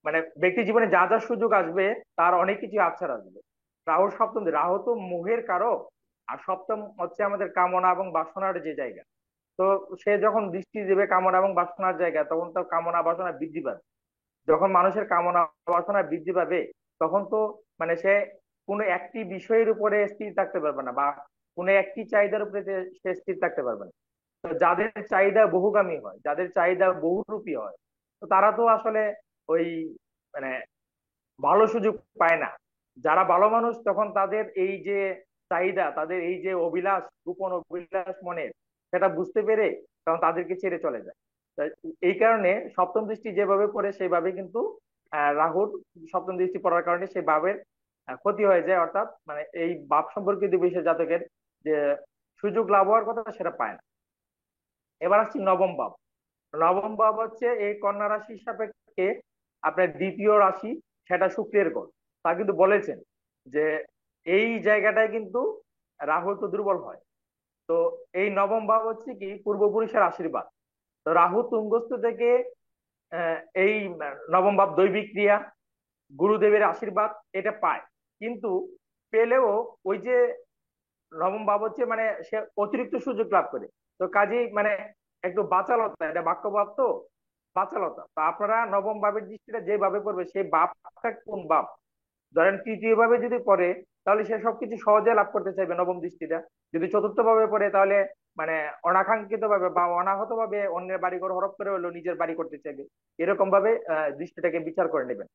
মানে ব্যক্তি জীবনে যা যা সুযোগ আসবে তার অনেক কিছু আচ্ছাড়া আসবে। রাহুর সপ্তম, রাহু তো মোহের কারক, আর সপ্তম হচ্ছে আমাদের কামনা এবং বাসনার যে জায়গা। তো সে যখন দৃষ্টি দেবে কামনা এবং বাসনার জায়গা, তখন তার কামনা বাসনা বৃদ্ধি পাবে। যখন মানুষের কামনা বাসনা বৃদ্ধি পাবে তখন তো মানে সে কোনো একটি বিষয়ের উপরে স্থির থাকতে পারবে না, বা কোনো একটি চাহিদার উপরে সে স্থির থাকতে পারবে না। তো যাদের চাহিদা বহুগামী হয়, যাদের চাহিদা বহুরূপী হয়, তো তারা তো আসলে ওই মানে ভালো সুযোগ পায় না। যারা ভালো মানুষ তখন তাদের এই যে চাহিদা, তাদের এই যে অভিলাষ, গোপন অভিলাষ মনের, সেটা বুঝতে পেরে তখন তাদেরকে ছেড়ে চলে যায়। তাই এই কারণে সপ্তম দৃষ্টি যেভাবে পড়ে সেইভাবে কিন্তু রাহুর সপ্তম দৃষ্টি পড়ার কারণে সেই ভাবের ক্ষতি হয়ে যায়, অর্থাৎ মানে এই ভাব সম্পর্কিত বিষয় জাতকের যে সুযোগ লাভ হওয়ার কথা সেটা পায় না। এবার আসছি নবম ভাব। নবম ভাব হচ্ছে এই কন্যা রাশির সাপেক্ষে আপনার দ্বিতীয় রাশি, সেটা শুক্রের ঘর। তা কিন্তু বলেছেন যে এই জায়গাটায় কিন্তু রাহু একটু দুর্বল হয়। তো এই নবম ভাব হচ্ছে কি পূর্বপুরুষের আশীর্বাদ। তো রাহু তুঙ্গস্থ থেকে এই নবম ভাব দৈবিক ক্রিয়া, গুরুদেবের আশীর্বাদ এটা পায়। কিন্তু পেলেও ওই যে নবম ভাব হচ্ছে মানে সে অতিরিক্ত সুযোগ লাভ করে। তো কাজেই মানে একটু বাচালতা, এটা বাক্যভাব তো, বাচালতা। তো আপনারা নবম ভাবের দৃষ্টিটা যেভাবে করবে সেই ভাবটা কোন ভাব, ধরেন তৃতীয় ভাবে যদি পড়ে তাহলে সে সবকিছু সহজে লাভ করতে চাইবে নবম দৃষ্টিটা। যদি চতুর্থ ভাবে পড়ে তাহলে মানে অনাকাঙ্ক্ষিত ভাবে বা অনাহত ভাবে অন্যের বাড়ি ঘর হরপ করে হলো নিজের বাড়ি করতে চাইবে। এরকম ভাবে দৃষ্টিটাকে বিচার করে নেবেন।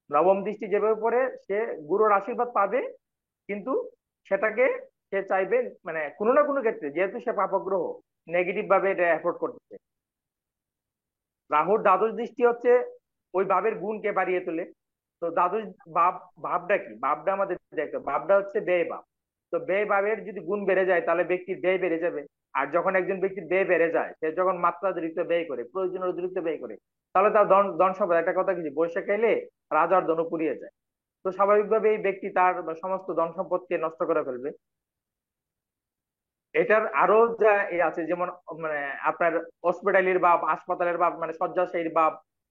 নবম দৃষ্টি যেভাবে পড়ে সে গুরুর আশীর্বাদ পাবে, কিন্তু সেটাকে সে চাইবে মানে কোনো না কোনো ক্ষেত্রে, যেহেতু সে পাপগ্রহ, নেগেটিভ ভাবে এটা এফোর্ড করতেছে। রাহুর দ্বাদশ দৃষ্টি হচ্ছে ওই ভাবের গুণকে বাড়িয়ে তোলে। তো দ্বাদশ ভাব, ভাবটা কি, ভাবটা আমাদের দেখতে, ভাবটা হচ্ছে ব্যয় ভাব। তো ব্যয় ভাবের যদি গুণ বেড়ে যায় তাহলে ব্যক্তির ব্যয় বেড়ে যাবে। আর যখন একজন ব্যক্তির ব্যয় বেড়ে যায়, সে যখন মাত্রাতিরিক্ত ব্যয় করে, প্রয়োজনের অতিরিক্ত ব্যয় করে, তাহলে তার ধন ধন সম্পদ, একটা কথা কি, বৈশাখ এলে রাজার ধনু পুড়িয়ে যায়। তো স্বাভাবিকভাবে এই ব্যক্তি তার সমস্ত ধন সম্পদকে নষ্ট করে ফেলবে। এটার আরো যা আছে, যেমন মানে আপনার হসপিটালের বা হাসপাতালের বা মানে শয্যাশায়ীর বা,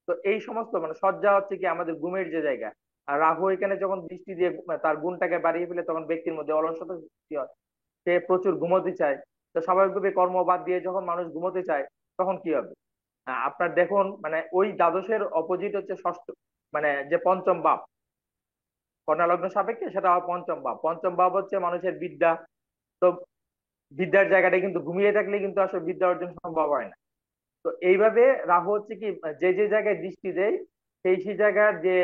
তো এই সমস্ত মানে শয্যা হচ্ছে কি আমাদের ঘুমের যে জায়গা। আর রাহু এখানে যখন দৃষ্টি দিয়ে তার গুণটাকে বাড়িয়ে ফেলে তখন ব্যক্তির মধ্যে অলসতা সৃষ্টি হয়, সে প্রচুর ঘুমোতে চায়। তো স্বাভাবিকভাবে কর্ম বাদ দিয়ে যখন মানুষ ঘুমোতে চায় তখন কি হবে, আপনার দেখুন মানে ওই দ্বাদশের অপোজিট হচ্ছে ষষ্ঠ, মানে যে পঞ্চম ভাব কন্যা লগ্ন সাপেক্ষে, সেটা পঞ্চম ভাব। পঞ্চম ভাব হচ্ছে মানুষের বিদ্যা। তো বিদ্যার জায়গাটা কিন্তু ঘুমিয়ে থাকলে কিন্তু আসলে বিদ্যা অর্জন সম্ভব হয় না। তো এইভাবে রাহু হচ্ছে কি যে যে জায়গায় দৃষ্টি দেয় সেই সেই জায়গার যে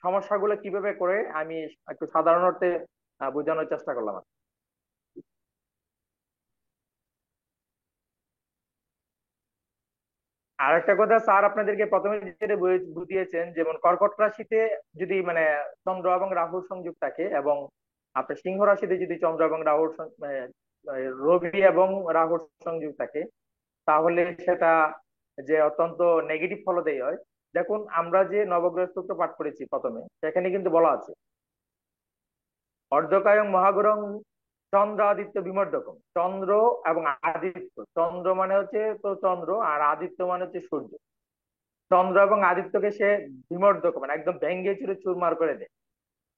সমস্যাগুলো কিভাবে করে আমি একটু সাধারণ অর্থে বোঝানোর চেষ্টা করলাম। আর একটা কথা স্যার আপনাদেরকে প্রথমে যেটা বুঝিয়েছেন, যেমন কর্কট রাশিতে যদি মানে চন্দ্র এবং রাহুর সংযোগ থাকে, এবং আপনার সিংহ রাশিতে যদি চন্দ্র এবং রাহুর রবি এবং রাহুর সংযোগ থাকে, তাহলে সেটা যে অত্যন্ত নেগেটিভ ফলদায়ী হয়। দেখুন আমরা যে নবগ্রহ সূত্র পাঠ করেছি প্রথমে, সেখানে কিন্তু বলা আছে অর্ধকায়ং মহাগ্রহং চন্দ্র আদিত্য বিমর্দকম। চন্দ্র এবং আদিত্য, চন্দ্র মানে হচ্ছে তো চন্দ্র, আর আদিত্য মানে হচ্ছে সূর্য। চন্দ্র এবং আদিত্যকে সে বিমর্দক মানে একদম ভেঙ্গে চুরে চুরমার করে দেয়।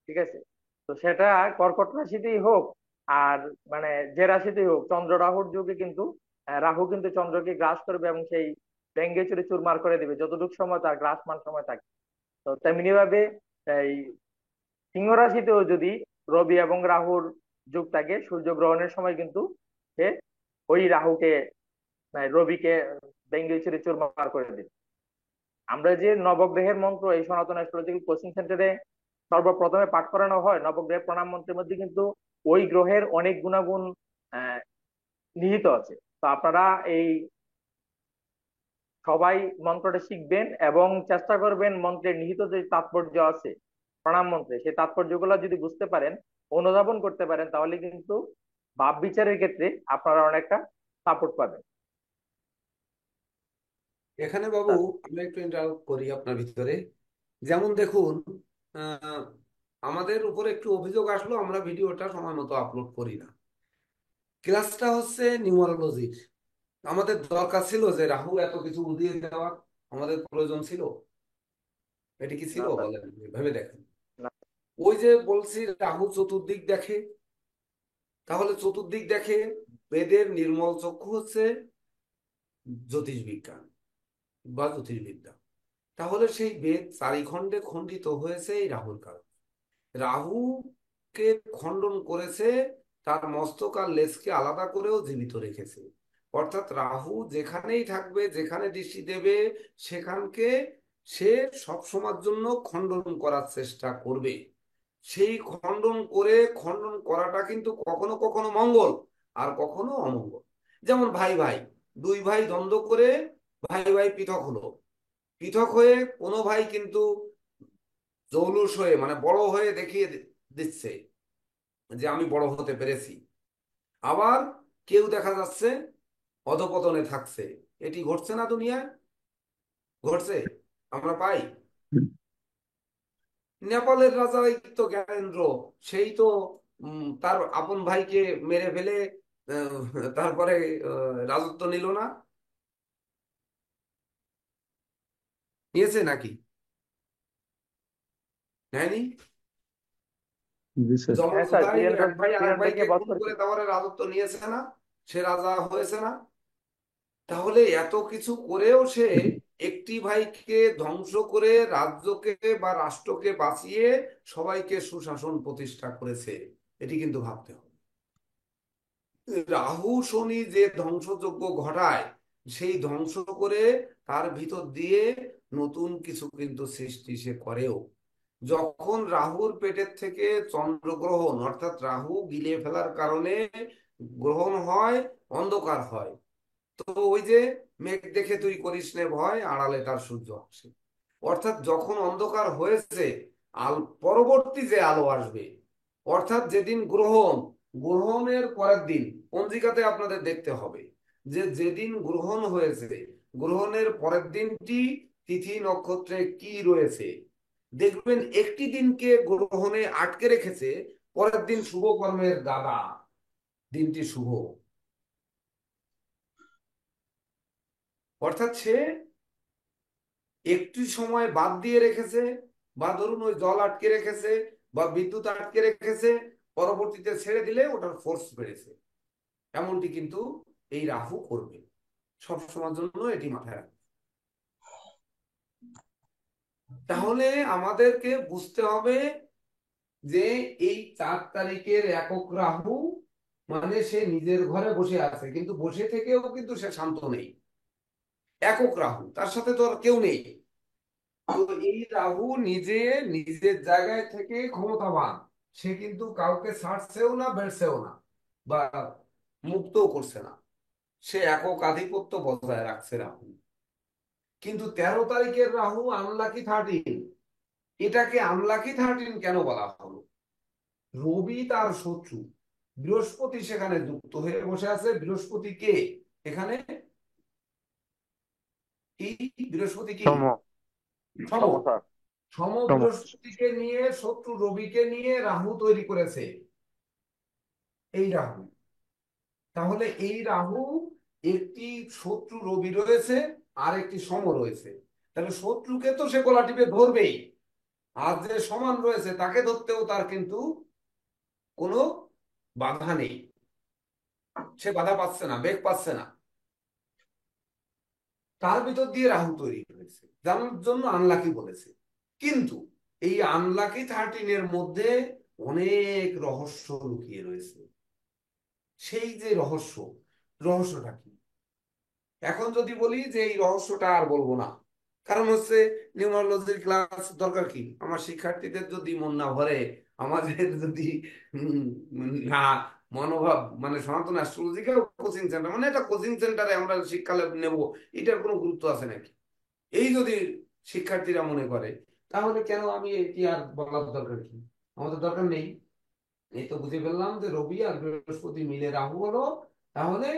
ঠিক আছে? তো সেটা কর্কট রাশিতেই হোক আর মানে যে রাশিতেই হোক, চন্দ্র রাহুর যুগে কিন্তু রাহু কিন্তু চন্দ্রকে গ্রাস করবে এবং সেই ভেঙ্গে চুরে চুরমার করে দিবে যতটুকু সময় তার গ্রাসমান সময় থাকে। তো তেমনি ভাবে এই সিংহ রাশিতেও যদি রবি এবং রাহুর যুগ থাকে, সূর্যগ্রহণের সময় কিন্তু সে ওই রাহুকে রবিকে ভেঙ্গে চুরে চুরমার করে দিবে। আমরা যে নবগ্রহের মন্ত্র এই সনাতন অ্যাস্ট্রোলজিক্যাল কোচিং সেন্টারে সর্বপ্রথমে পাঠ করানো হয়, নবগ্রহের প্রণাম মন্ত্রের মধ্যে কিন্তু ওই গ্রহের অনেক গুণাগুণ আহ, নিহিত আছে। তো আপনারা এই সবাই মন্ত্রটা শিখবেন এবং চেষ্টা করবেন মন্ত্রের নিহিত যে তাৎপর্য আছে প্রণাম মন্ত্রে, সেই তাৎপর্যগুলো যদি বুঝতে পারেন, অনুধাবন করতে পারেন, তাহলে কিন্তু ভাব বিচারের ক্ষেত্রে আপনারা অনেকটা সাপোর্ট পাবেন। এখানে বাবু আমরা একটু ইন্টারাপ্ট করি আপনার ভিতরে। যেমন দেখুন, আহ, আমাদের উপরে একটু অভিযোগ আসলো, আমরা ভিডিওটা সময় মতো আপলোড করি না। ক্লাসটা হচ্ছে নিউমারোলজির। আমাদের দরকার ছিল যে রাহু এত কিছু উদিয়ে দেওয়ার আমাদের প্রয়োজন ছিল? এটি কি ছিল না স্যার, বলেন, ভেবে দেখেন। না। ওই যে বলছি রাহু চতুর্দিক দেখে, তাহলে চতুর্দিক দেখে বেদের নির্মল চক্ষু হচ্ছে জ্যোতিষ বিজ্ঞান বা জ্যোতির্বিদ্যা। তাহলে সেই বেদ চারি খণ্ডে খণ্ডিত হয়েছে এই রাহুর কারণে। রাহুকে খণ্ডন করেছে, তার মস্তক আর লেজকে আলাদা করেও জীবিত রেখেছে। অর্থাৎ রাহু যেখানেই থাকবে, যেখানে দৃষ্টি দেবে, সেখানকে সে সব সময়ের জন্য খণ্ডন করার চেষ্টা করবে। সেই খণ্ডন করাটা কিন্তু কখনো কখনো মঙ্গল আর কখনো অমঙ্গল। যেমন ভাই ভাই, দুই ভাই দ্বন্দ্ব করে ভাই ভাই পৃথক হলো। পৃথক হয়ে কোনো ভাই কিন্তু জৌলুস হয়ে মানে বড় হয়ে দেখিয়ে দিচ্ছে যে আমি বড় হতে পেরেছি, আবার কেউ দেখা যাচ্ছে অধপতনে থাকছে। এটি ঘটছে না দুনিয়ায়? ঘটছে, আমরা পাই। নেপালের রাজা এই তো জ্ঞানেন্দ্র, সেই তো তার আপন ভাইকে মেরে ফেলে তারপরে রাজত্ব নিল না? নিয়েছে নাকি? নেয়নি? জি স্যার। হ্যাঁ স্যার, জমজদাই বীরেন্দ্র এক ভাই আরেক বীরেন্দ্রকে ভাইকে বধ খুন করে করেছিল। তারপরে রাজত্ব নিয়েছে না? সে রাজা হয়েছে না? তাহলে এত কিছু করেও সে একটি ভাইকে ধ্বংস করে রাজ্যকে বা রাষ্ট্রকে বাঁচিয়ে সবাইকে সুশাসন প্রতিষ্ঠা করেছে। এটি কিন্তু ভাবতে হবে। রাহু শনি যে ধ্বংসযজ্ঞ ঘটায়, সেই ধ্বংস করে তার ভিতর দিয়ে নতুন কিছু কিন্তু সৃষ্টি সে করেও। যখন রাহুর পেটের থেকে চন্দ্রগ্রহণ অর্থাৎ রাহু গিলে ফেলার কারণে গ্রহণ হয়, অন্ধকার হয়, তো ওই যে মেঘ দেখে তুই করিস নে ভয়, আড়ালে তার সূর্য আসে। অর্থাৎ যখন অন্ধকার হয়েছে, পরবর্তী যে আলো আসবে, অর্থাৎ যেদিন গ্রহণের পরের দিন পঞ্জিকাতে আপনাদের দেখতে হবে যে যেদিন গ্রহণ হয়েছে, গ্রহণের পরের দিনটি তিথি নক্ষত্রে কি রয়েছে। দেখবেন একটি দিনকে গ্রহণে আটকে রেখেছে, পরের দিন শুভ কর্মের দাদা, দিনটি শুভ। অর্থাৎ সে একটি সময় বাদ দিয়ে রেখেছে, বা ধরুন ওই জল আটকে রেখেছে বা বিদ্যুৎ আটকে রেখেছে, পরবর্তীতে ছেড়ে দিলে ওটার ফোর্স বেড়েছে। এমনটি কিন্তু এই রাহু করবে সব সময়ের জন্য, এটি মাথায় রাখবে। তাহলে আমাদেরকে বুঝতে হবে যে এই 4 তারিখের একক রাহু মানে সে নিজের ঘরে বসে আছে, কিন্তু বসে থেকেও কিন্তু সে শান্ত নেই। একক রাহু, তার সাথে তো আর কেউ নেই। তো এই রাহু নিজে নিজের জায়গায় থেকে ক্ষমতাবান, সে কিন্তু কাউকে ছাড়ছেও না, বেড়ছেও না, বা মুক্তও করছে না, সে একক আধিপত্য বজায় রাখছে রাহু। কিন্তু 13 তারিখের রাহু আনলাকি 13। এটাকে আনলাকি 13 কেন বলা হলো? রবি তার শত্রু, বৃহস্পতি সেখানে যুক্ত হয়ে বসে আছে। বৃহস্পতি কে এখানে? এই বৃহস্পতি কি? সম সম। সমস্যার সম বৃহস্পতিকে নিয়ে, শত্রু রবিকে নিয়ে রাহু তৈরি করেছে এই রাহু। তাহলে এই রাহু, একটি শত্রু রবি রয়েছে আর একটি সম রয়েছে। তাহলে শত্রুকে তো সে গলা টিপে ধরবেই, আর যে সমান রয়েছে তাকে ধরতেও তার কিন্তু কোনো বাধা নেই, সে বাধা পাচ্ছে না, বেগ পাচ্ছে না। তার ভিতর দিয়ে রাহু তৈরি হয়েছে, যার জন্য আনলাকি বলেছে। কিন্তু এই আনলাকি 13 মধ্যে অনেক রহস্য লুকিয়ে রয়েছে। সেই যে রহস্যটা কি? এখন যদি বলি যে এই রহস্যটা আর বলবো না, কারণ হচ্ছে নিউমারোলজির ক্লাস দরকার কি? আমার শিক্ষার্থীদের যদি মন না ভরে, আমাদের যদি না মনোভাব, মানে সনাতন অ্যাস্ট্রোলজিক্যাল কোচিং সেন্টার, মানে এটা কোচিং সেন্টারে আমরা শিক্ষা নেব, এটার কোনো গুরুত্ব আছে নাকি? এই যদি শিক্ষার্থীরা মনে করে, তাহলে কেন আমি এটি আর বলার দরকার কি? আমাদের দরকার নেই। এই তো বুঝে ফেললাম যে রবি আর বৃহস্পতি মিলে রাহু হলো, তাহলে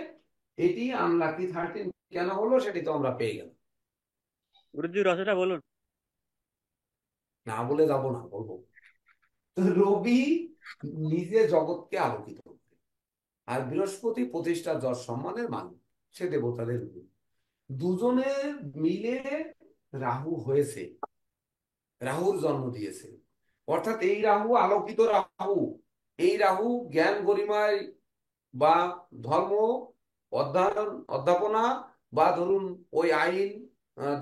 এটি আনলাকি 13 কেন হলো সেটি তো আমরা পেয়ে গেলাম। গুরুজি রহস্যটা বলুন। না বলে যাব না, বলবো। তো রবি নিজে জগৎকে আলোকিত করে, আর বৃহস্পতি প্রতিষ্ঠা যশ সম্মানের মালিক, সে দেবতাদের গুরু। দুজনে মিলে রাহু হয়েছে, রাহুর জন্ম দিয়েছে। অর্থাৎ এই রাহু আলোকিত রাহু, এই রাহু জ্ঞান গরিমায় বা ধর্ম অধ্যয়ন অধ্যাপনা, বা ধরুন ওই আইন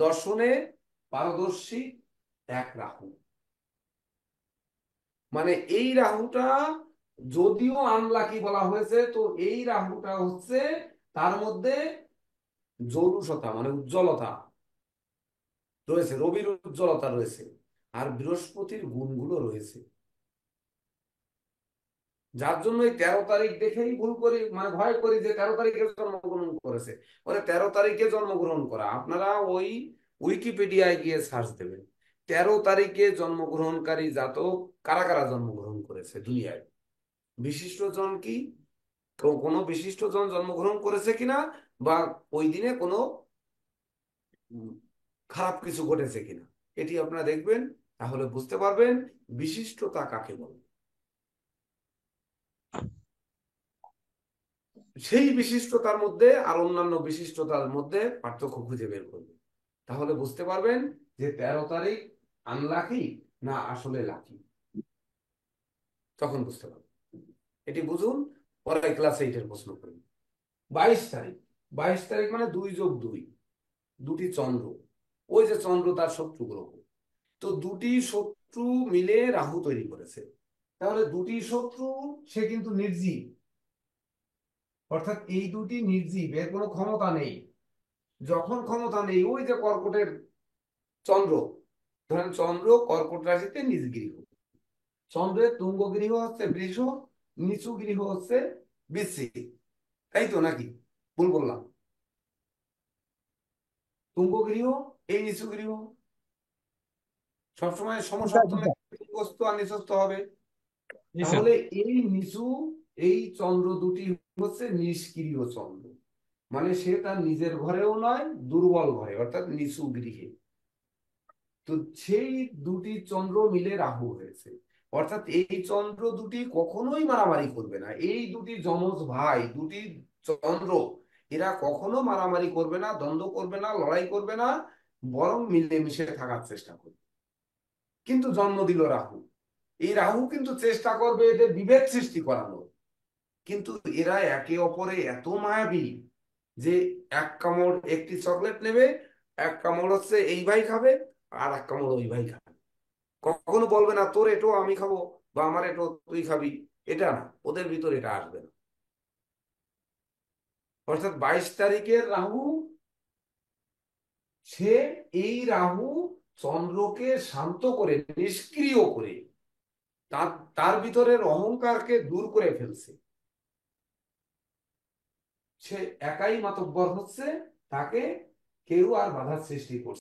দর্শনে পারদর্শী এক রাহু। মানে এই রাহুটা যদিও আনলাকি বলা হয়েছে, তো এই রাহুটা হচ্ছে তার মধ্যে জৌলুসতা, মানে উজ্জ্বলতা রয়েছে, রবির উজ্জ্বলতা রয়েছে, আর বৃহস্পতির গুণগুলো রয়েছে। যার জন্য এই 13 তারিখ দেখেই ভুল করি, মানে ভয় করি যে 13 তারিখে জন্মগ্রহণ করেছে। ওরে 13 তারিখে জন্মগ্রহণ করা, আপনারা ওই উইকিপিডিয়ায় গিয়ে সার্চ দেবেন 13 তারিখে জন্মগ্রহণকারী জাতক কারা কারা জন্মগ্রহণ করেছে দুনিয়ায়, বিশিষ্ট জন কি, কোনো বিশিষ্ট জন জন্মগ্রহণ করেছে কিনা, বা ওই দিনে কোনো উম, খারাপ কিছু ঘটেছে কিনা, এটি আপনারা দেখবেন। তাহলে বুঝতে পারবেন বিশিষ্টতা কাকে বলে। সেই বিশিষ্টতার মধ্যে আর অন্যান্য বিশিষ্টতার মধ্যে পার্থক্য খুঁজে বের করবে, তাহলে বুঝতে পারবেন যে 13 তারিখ আনলাকি না আসলে লাকি, তখন বুঝতে পারবেন। এটি বুঝুন, পরে ক্লাস 8-এর প্রশ্ন করি। 22 তারিখ, 22 তারিখ মানে 2+2, দুটি চন্দ্র, ওই যে চন্দ্র তার শত্রু গ্রহ, তো দুটি শত্রু মিলে রাহু তৈরি করেছে। তাহলে দুটি শত্রু, সে কিন্তু নির্জীব, অর্থাৎ এই দুটি নির্জীব, এর কোনো ক্ষমতা নেই। যখন ক্ষমতা নেই, ওই যে কর্কটের চন্দ্র, ধরেন চন্দ্র কর্কট রাশিতে নিজ গৃহ, চন্দ্রের তুঙ্গ গৃহ হচ্ছে বৃষ, নিচু গৃহ হচ্ছে বৃশ্চিক, তাই তো নাকি? ভুল বললাম? তুঙ্গ গৃহ, এই নিচু গৃহ, সবসময় সমসপ্তমে তুঙ্গস্থ আর নিচস্থ হবে। জি স্যার। তাহলে এই নিচু, এই চন্দ্র দুটি হচ্ছে নিষ্ক্রিয় চন্দ্র, মানে সে তার নিজের ঘরেও নয়, দুর্বল ঘরে, অর্থাৎ নিচু গৃহে। তো সেই দুটি চন্দ্র মিলে রাহু হয়েছে, অর্থাৎ এই চন্দ্র দুটি কখনোই মারামারি করবে না। এই দুটি যমজ ভাই, দুটি চন্দ্র, এরা কখনো মারামারি করবে না, দ্বন্দ্ব করবে না, লড়াই করবে না, বরং মিলেমিশে থাকার চেষ্টা করবে। কিন্তু জন্ম দিল রাহু, এই রাহু কিন্তু চেষ্টা করবে এদের বিভেদ সৃষ্টি করানোর। কিন্তু এরা একে অপরে এত মায়াবী যে এক কামড় একটি চকলেট নেবে, এক কামড় হচ্ছে এই ভাই খাবে, আর এক কামড় ওই ভাই খাবে। কখনো বলবে না তোর এটো আমি খাবো, বা আমার এটো তুই খাবি, এটা না, ওদের ভিতর এটা আসবে না। অর্থাৎ 22 তারিখের রাহু, সে এই রাহু চন্দ্রকে শান্ত করে, নিষ্ক্রিয় করে, তার তার ভিতরের অহংকারকে দূর করে ফেলছে। সে একাই মাতব্বর হচ্ছে, তাকে কেউ আর বাধার সৃষ্টি করছে